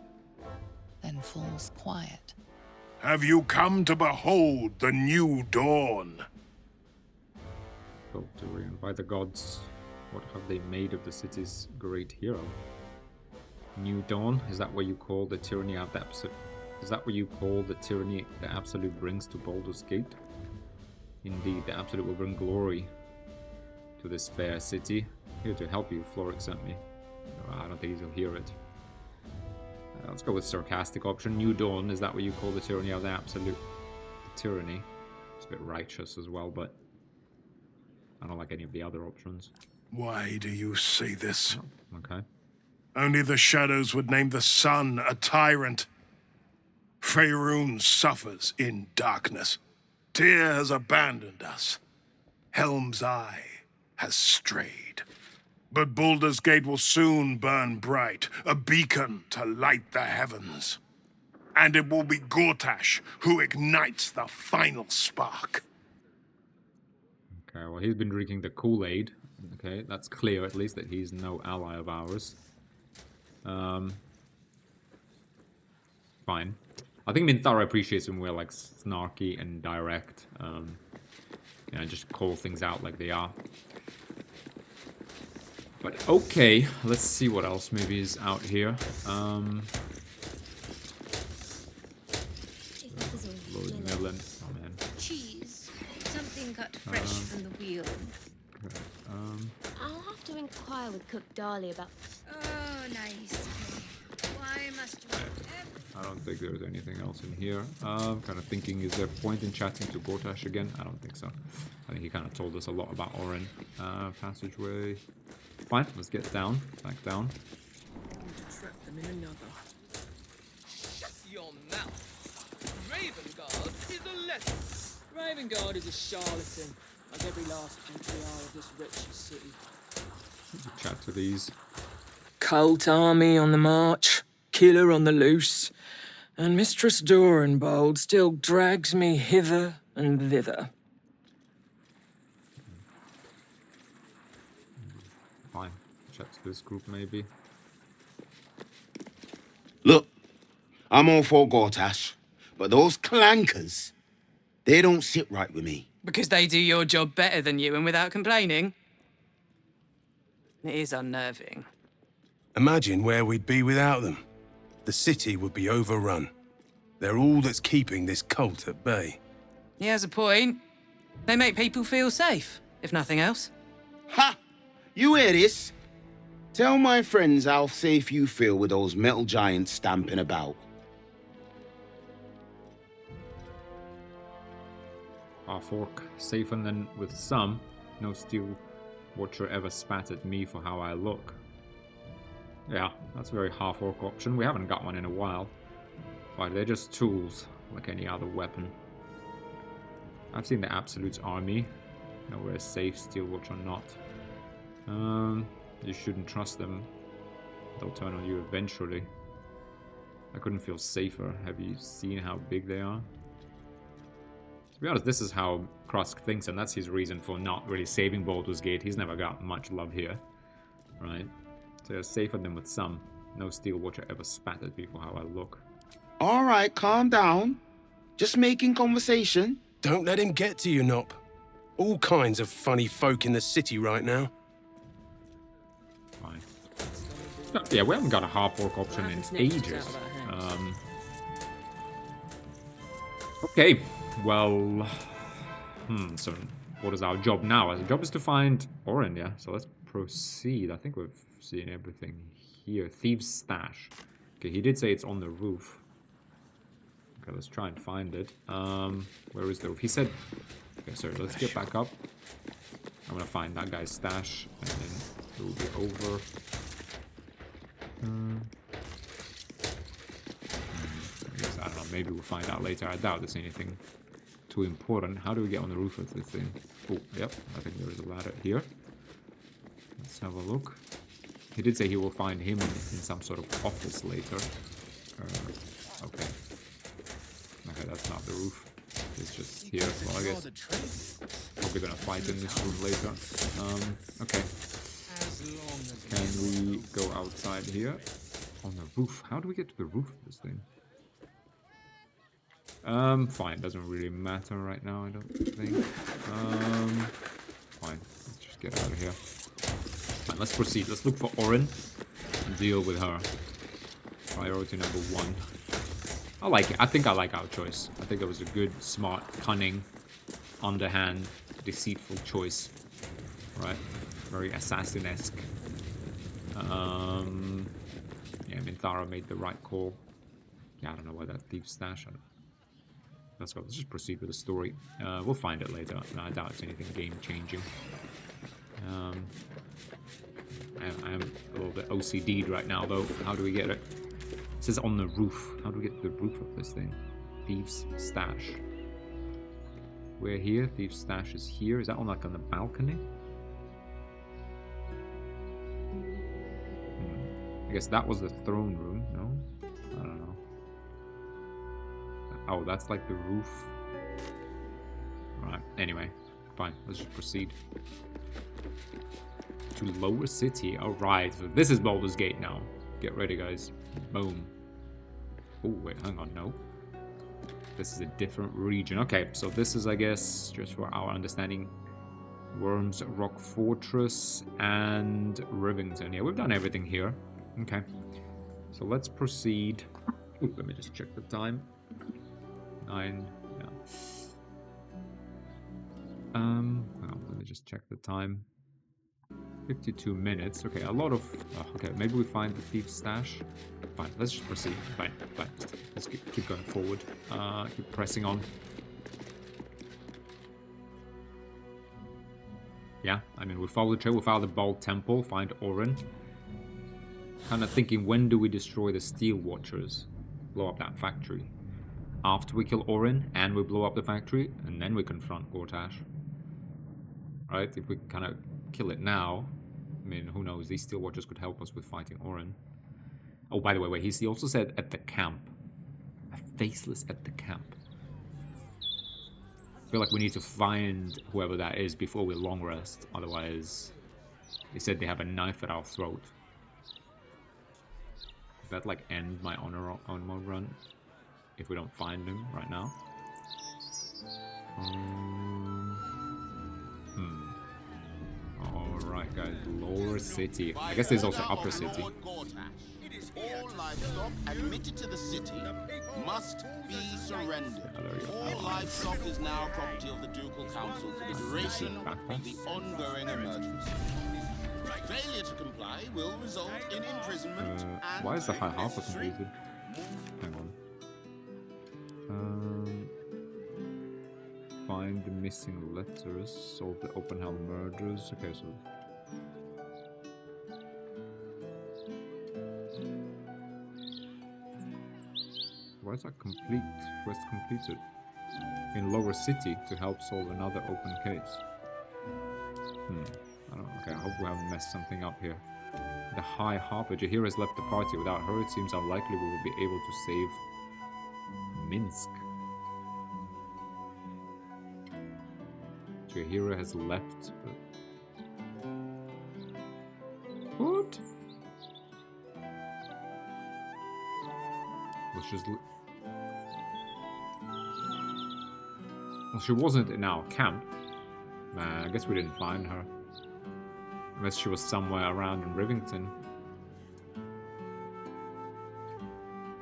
then falls quiet. Have you come to behold the new dawn? Baldur, by the gods, what have they made of the city's great hero? New dawn? Is that what you call the tyranny of the absolute? Is that what you call the tyranny the absolute brings to Baldur's Gate? Indeed, the absolute will bring glory to this fair city. Here to help you, Floric sent me. No, I don't think he'll hear it. Let's go with sarcastic option. New dawn. Is that what you call the tyranny of the absolute? The tyranny. It's a bit righteous as well, but I don't like any of the other options. Why do you say this? Oh, okay. Only the shadows would name the sun a tyrant. Faerun suffers in darkness. Tyr has abandoned us. Helm's Eye has strayed. But Baldur's Gate will soon burn bright, a beacon to light the heavens. And it will be Gortash who ignites the final spark. Okay, well, he's been drinking the Kool-Aid. Okay, that's clear at least that he's no ally of ours. Fine. I think Minthara appreciates when we're like snarky and direct. You know, just call things out like they are. But okay, let's see what else maybe is out here. Lord Melon. Oh man. Cheese. Something cut fresh from the wheel. Okay, I'll have to inquire with Cook Darley about... Oh, nice. Why must we... I don't think there's anything else in here. I'm kind of thinking, is there a point in chatting to Gortash again? I don't think so. I think he kind of told us a lot about Oren. Passageway. Fine, let's get down. Back down. To trap them in another. Shut your mouth. Ravengard is a legend. Ravengard is a charlatan, like every last patriarch of this wretched city. Let's chat to these. Cult army on the march, killer on the loose, and Mistress Dorenbold still drags me hither and thither. Fine. Chat to this group maybe. Look, I'm all for Gortash, but those clankers, they don't sit right with me. Because they do your job better than you and without complaining? It is unnerving. Imagine where we'd be without them. The city would be overrun. They're all that's keeping this cult at bay. He has a point. They make people feel safe, if nothing else. Ha! You hear this? Tell my friends how safe you feel with those metal giants stamping about. Half-orc, safer than with some. No steel watcher ever spat at me for how I look. Yeah, that's a very half-orc option. We haven't got one in a while. But they're just tools, like any other weapon. I've seen the Absolute's army. Nowhere is safe, steel watch or not. You shouldn't trust them. They'll turn on you eventually. I couldn't feel safer. Have you seen how big they are? To be honest, this is how Krusk thinks, and that's his reason for not really saving Baldur's Gate. He's never got much love here. Right? So they're safer than with some. No steel watcher ever spat at people how I look. All right, calm down. Just making conversation. Don't let him get to you, Nop. All kinds of funny folk in the city right now. Fine. Yeah, we haven't got a half-orc option in ages. Okay, well... So, what is our job now? Our job is to find Oren, yeah? So let's proceed. I think we've seen everything here. Thieves' stash. Okay, he did say it's on the roof. Okay, let's try and find it. Where is the roof? He said... Okay, sorry, let's get back up. I'm gonna find that guy's stash, and then it will be over. I guess, I don't know, maybe we'll find out later. I doubt there's anything too important. How do we get on the roof of this thing? Oh, yep, I think there is a ladder here. Let's have a look. He did say he will find him in some sort of office later. Okay. Okay, that's not the roof. It's just here, so I guess probably gonna fight in this room later. Okay. Can we go outside here? On the roof. How do we get to the roof of this thing? Fine. Doesn't really matter right now, I don't think. Fine. Let's just get out of here. Fine, let's proceed. Let's look for Oren and deal with her. Priority number 1. I like it. I think I like our choice. I think it was a good, smart, cunning, underhand, deceitful choice. Right? Very assassin-esque. Yeah, Minthara made the right call. Yeah, I don't know why that thief stash. Let's go. Let's just proceed with the story. We'll find it later. No, I doubt it's anything game-changing. I am a little bit OCD'd right now, though. How do we get it? It says on the roof. How do we get to the roof of this thing? Thieves' stash. We're here. Thieves' stash is here. Is that on like on the balcony? I guess that was the throne room. No? I don't know. Oh, that's like the roof. Alright, anyway. Fine, let's just proceed. To Lower City. Alright, so this is Baldur's Gate now. Get ready, guys. Boom. Oh, wait, hang on, no. This is a different region. Okay, so this is, I guess, just for our understanding, Worms Rock Fortress and Rivington. Yeah, we've done everything here. Okay, so let's proceed. Ooh, let me just check the time. 9, yeah. Well, let me just check the time. 52 minutes. Okay, a lot of... okay, maybe we find the thief's stash. Fine, let's just proceed. Fine. Let's keep going forward. Keep pressing on. Yeah, I mean, we follow the trail. We follow the Bald Temple. Find Oren. Kind of thinking, when do we destroy the Steel Watchers? Blow up that factory. After we kill Oren and we blow up the factory, and then we confront Gortash. Right? If we kind of kill it now, I mean, who knows? These Steel Watchers could help us with fighting Oren. Oh, by the way, wait, he also said at the camp. A faceless at the camp. I feel like we need to find whoever that is before we long rest. Otherwise, they said they have a knife at our throat. Does that like end my honor mode run if we don't find him right now? Alright guys, Lower City. I guess there's also Upper City. All livestock admitted to the city must be surrendered. All livestock is now property of the Ducal Council for the duration of the ongoing emergency. Failure to comply will result in imprisonment and... Why is the High Harper completed? Hang on. Find the missing letters, solve the Oppenheim murders. Okay, so... Why is that complete? Quest completed. In Lower City to help solve another open case. I don't know. Okay, I hope we haven't messed something up here. The High Harper. Jahira has left the party. Without her, it seems unlikely we will be able to save Minsk. Jahira has left. What? Let's just... Well, she wasn't in our camp. Nah, I guess we didn't find her. Unless she was somewhere around in Rivington.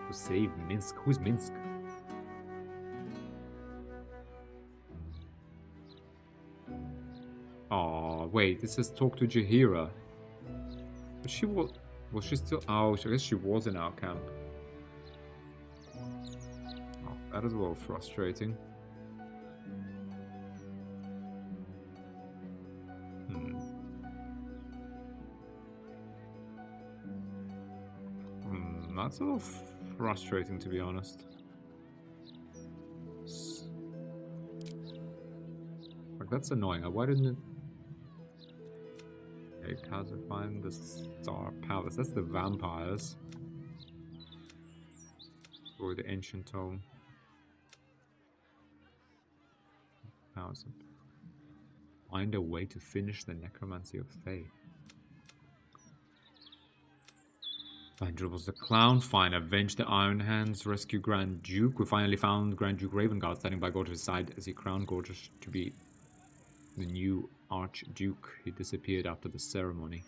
To save Minsk. Who's Minsk? Oh, wait, this says talk to Jaheira. But she was she still... Oh, I guess she was in our camp. Oh, that is a little frustrating. That's a little frustrating, to be honest. Like, that's annoying. Why didn't it... Okay, how to find the Star Palace. That's the vampires. Or the ancient tome. Find a way to finish the necromancy of Fae. Baldur was the clown. Fine. Avenge the Iron Hands. Rescue Grand Duke. We finally found Grand Duke Ravengard standing by Gorge's side as he crowned Gorge to be the new Archduke. He disappeared after the ceremony.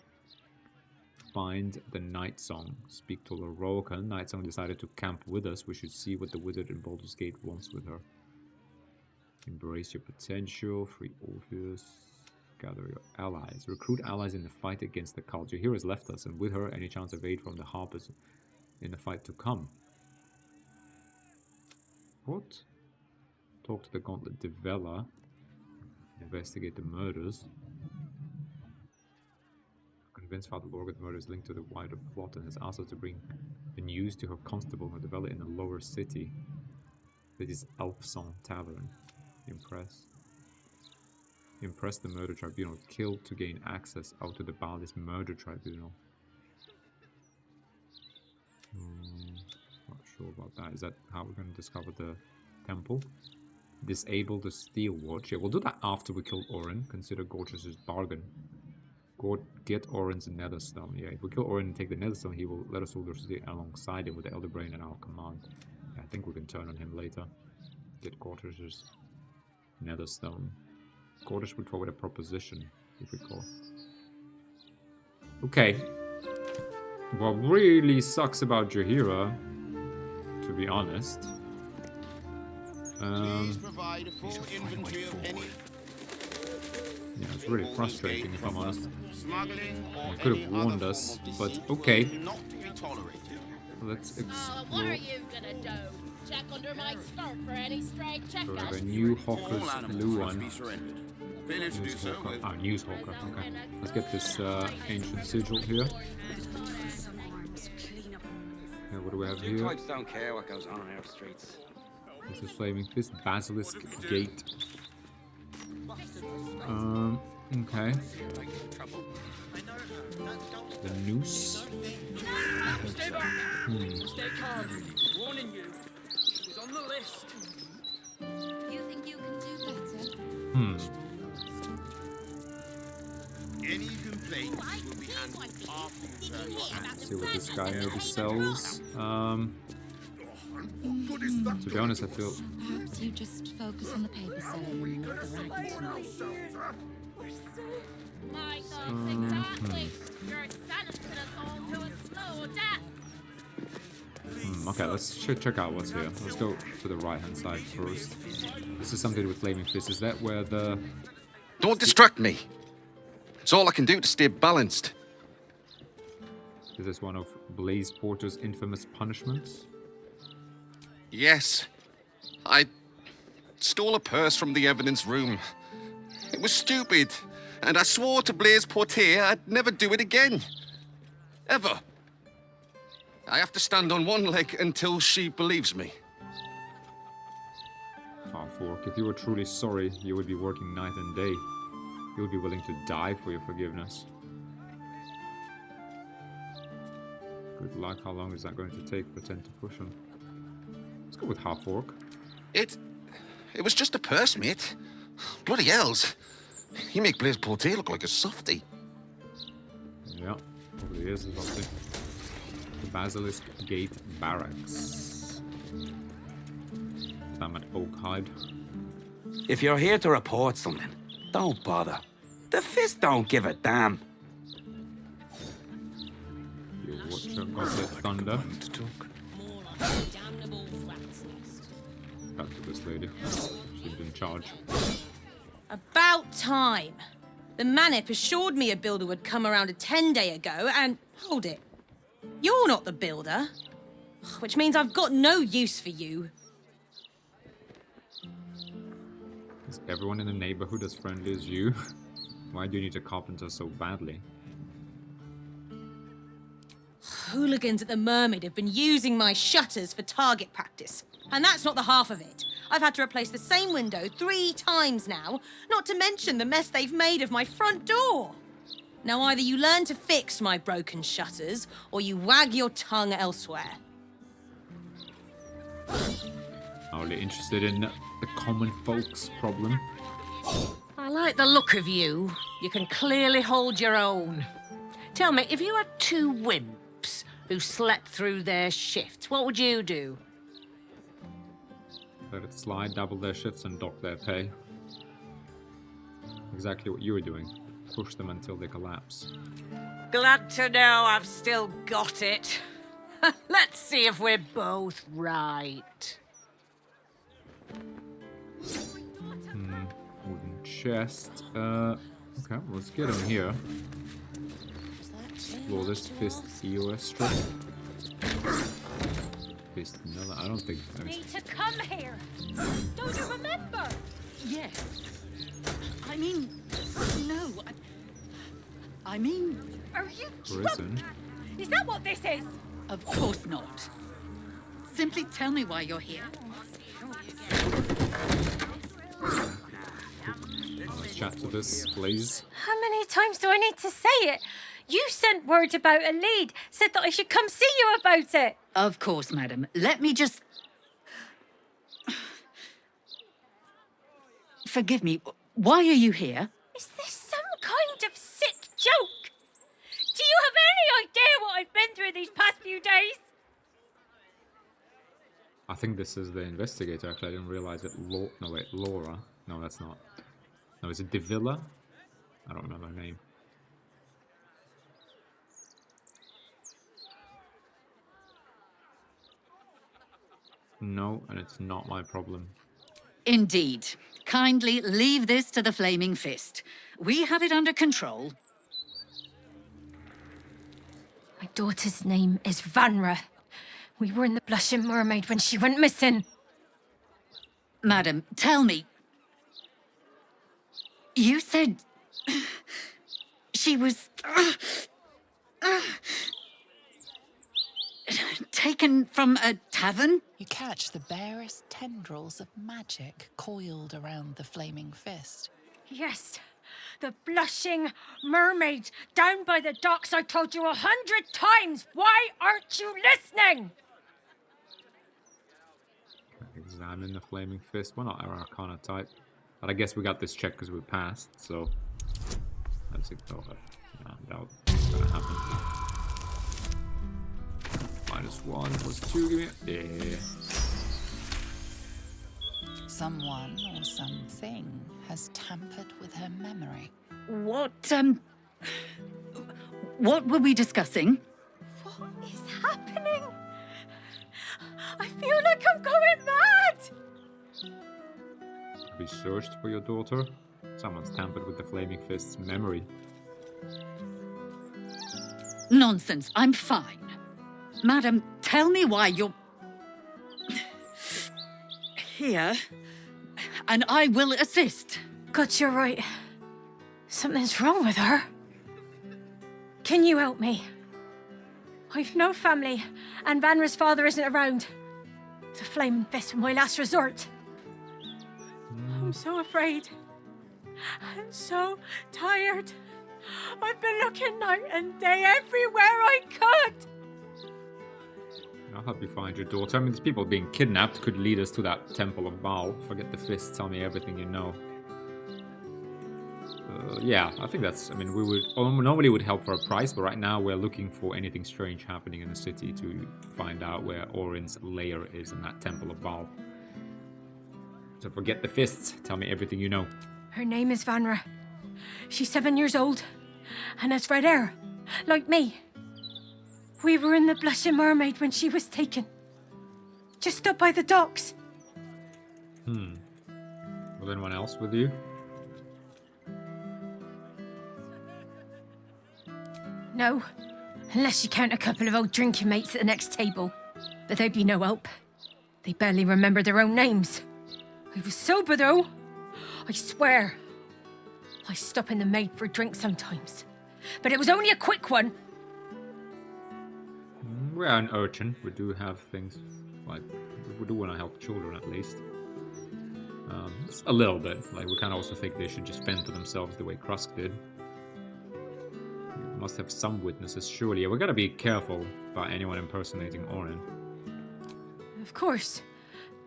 Find the Night Song. Speak to Loroka. Night Song decided to camp with us. We should see what the wizard in Baldur's Gate wants with her. Embrace your potential. Free Orpheus. Gather your allies. Recruit allies in the fight against the cult. Your hero has left us, and with her, any chance of aid from the Harpers in the fight to come. What? Talk to the Gauntlet Devella. Investigate the murders. Convince Father Lorga the murder is linked to the wider plot and has asked her to bring the news to her constable who Devella in the lower city. It is Elfsong Tavern. Impress the murder tribunal. Kill to gain access out to the Baldur's murder tribunal. Not sure about that. Is that how we're going to discover the temple? Disable the Steel Watch. Yeah, we'll do that after we kill Orin. Consider Gorgeous' bargain. Get Orin's Netherstone. Yeah, if we kill Orin and take the Netherstone, he will let us rule the city alongside him with the Elder Brain at our command. Yeah, I think we can turn on him later. Get Gorgeous' Netherstone. Gorgeous would forward a proposition, if we call. Okay. What really sucks about Jaheira, to be honest. Yeah, it's really frustrating, if I'm honest. I could have warned us, but okay. Let's explore. What are you gonna do? Check under my skirt for any stray checkers? We have a new Hawker's blue one. News Hawker. Ah, News Hawker. Okay. Let's get this ancient sigil here. Okay, what do we have here? You types don't care what goes on our streets. This is Flaming Fist, Basilisk Gate. Okay. The noose. Stay back. Stay calm. Warning you. It was on the list. You think you can do better? Any complaints will be handled after you turn. Let's see what this guy maybe sells. To be honest, I feel... Perhaps you just focus on the paper selling and the ragging tonight. My thoughts exactly. You're sentencing us all to a slow death. Okay, let's check out what's here. Let's go to the right-hand side first. This is something with Flaming Fist. Is that where the... Don't distract me! It's all I can do to stay balanced. Is this one of Blaze Porter's infamous punishments? Yes. I stole a purse from the evidence room. It was stupid, and I swore to Blaze Porter I'd never do it again. Ever. I have to stand on one leg until she believes me. Oh, Fork, if you were truly sorry, you would be working night and day. You would be willing to die for your forgiveness. Good luck. How long is that going to take? Pretend to push him. Let's go with half orc. It was just a purse, mate. Bloody hells. You make Blaze Porter look like a softie. Yeah, probably is a softie. The Basilisk Gate Barracks. I'm at Oakhide. If you're here to report something, don't bother. The Fist don't give a damn. Your watcher got the thunder. Back to this lady. She's in charge. About time. The Manip assured me a builder would come around a 10-day ago, and hold it. You're not the builder, which means I've got no use for you. Is everyone in the neighborhood as friendly as you? Why do you need a carpenter so badly? Hooligans at the Mermaid have been using my shutters for target practice. And that's not the half of it. I've had to replace the same window 3 times now, not to mention the mess they've made of my front door. Now either you learn to fix my broken shutters, or you wag your tongue elsewhere. Not really interested in the common folks' problem. I like the look of you. You can clearly hold your own. Tell me, if you had 2 wimps who slept through their shifts, what would you do? Let it slide, double their shifts, and dock their pay. Exactly what you were doing. Push them until they collapse. Glad to know I've still got it. Let's see if we're both right. Wooden chest. Okay, let's get him here. Explore this fist EOS strip. Fist, no, I don't think. Need to come here. Don't you remember? Yes. I mean, no. I mean, are you prison? drunk? Is that what this is? Of course not. Simply tell me why you're here. Let's chat to this, please. How many times do I need to say it? You sent word about a lead, said that I should come see you about it. Of course, madam. Let me just... Forgive me. Why are you here? Is this some kind of sick joke? Do you have any idea what I've been through these past few days? I think this is the investigator, actually. I didn't realize it. No, wait, Laura. No, that's not. No, is it Devilla? I don't remember her name. No, and it's not my problem. Indeed. Kindly leave this to the Flaming Fist. We have it under control. My daughter's name is Vanra. We were in the Blushing Mermaid when she went missing. Madam, tell me. You said... she was... taken from a tavern? You catch the barest tendrils of magic coiled around the Flaming Fist. Yes, the Blushing Mermaid down by the docks. I told you 100 times. Why aren't you listening? Examine the Flaming Fist. Well, not our Arcana type. But I guess we got this check because we passed, so... Let's ignore that. No, I doubt it's gonna happen. -1 plus 2, give me a... Yeah. Someone or something has tampered with her memory. What were we discussing? What is happening? I feel like I'm going mad! Have you searched for your daughter? Someone's tampered with the Flaming Fist's memory. Nonsense, I'm fine. Madam, tell me why you're... here, and I will assist. God, you're right. Something's wrong with her. Can you help me? I've no family, and Vanra's father isn't around. The Flaming Fist was my last resort. I'm so afraid. I'm so tired. I've been looking night and day everywhere I could. I'll help you find your daughter. I mean, these people being kidnapped could lead us to that Temple of Baal. Forget the Fist, tell me everything you know. Yeah, I think that's... I mean, we would... nobody would help for a price, but right now we're looking for anything strange happening in the city to find out where Orin's lair is in that Temple of Baal. So forget the Fists, tell me everything you know. Her name is Vanra. She's 7 years old, and has red hair, like me. We were in the Blushing Mermaid when she was taken. Just up by the docks. Was anyone else with you? No, unless you count a couple of old drinking mates at the next table. But they'd be no help. They barely remember their own names. I was sober, though. I swear. I stop in the maid for a drink sometimes. But it was only a quick one. We are an urchin. We do have things like we do want to help children at least. A little bit. Like we kind of also think they should just fend for themselves the way Krusk did. We must have some witnesses, surely. Yeah, we gotta be careful about anyone impersonating Orin. Of course.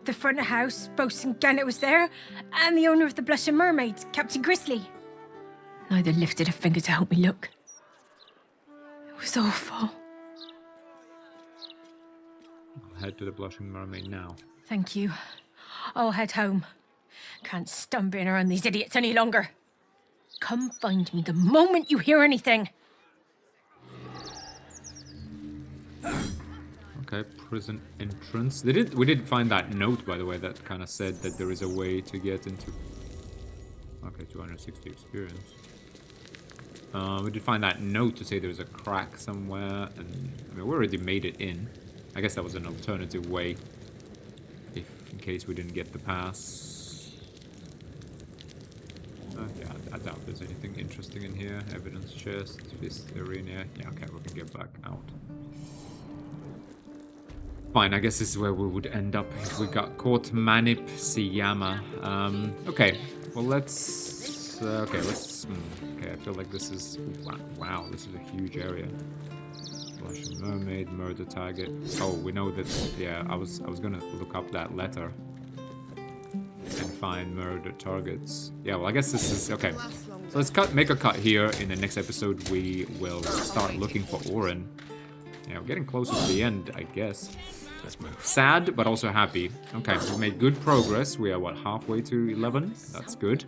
The front of house, Bosun Gannet was there, and the owner of the Blushing Mermaids, Captain Grizzly. Neither lifted a finger to help me look. It was awful. I'll head to the Blushing Mermaid now. Thank you. I'll head home. Can't stand being around these idiots any longer. Come find me the moment you hear anything. Okay, prison entrance. We did find that note, by the way, that kind of said that there is a way to get into... Okay, 260 experience. We did find that note to say there's a crack somewhere, and I mean, we already made it in. I guess that was an alternative way, in case we didn't get the pass. Yeah, I doubt there's anything interesting in here. Evidence chest, this arena. Yeah, okay, we can get back out. Fine, I guess this is where we would end up if we got caught. Manip Siyama. Okay, well let's... okay, I feel like this is... Wow, this is a huge area. Blushing Mermaid, murder target. Oh, we know that... Yeah, I was gonna look up that letter and find murder targets. Yeah, well, I guess this is... Okay, so let's make a cut here. In the next episode, we will start looking for Orin. Yeah, we're getting closer to the end, I guess. Let's move. Sad, but also happy. Okay, we've made good progress. We are, what, halfway to 11? That's good.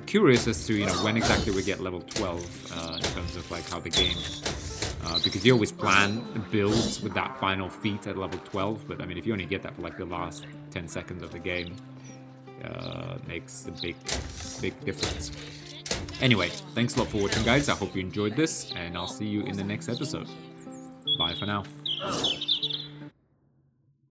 Curious as to, you know, when exactly we get level 12 in terms of, like, how the game... because you always plan builds with that final feat at level 12, but, I mean, if you only get that for, like, the last 10 seconds of the game, makes a big difference. Anyway, thanks a lot for watching, guys. I hope you enjoyed this, and I'll see you in the next episode. Bye for now.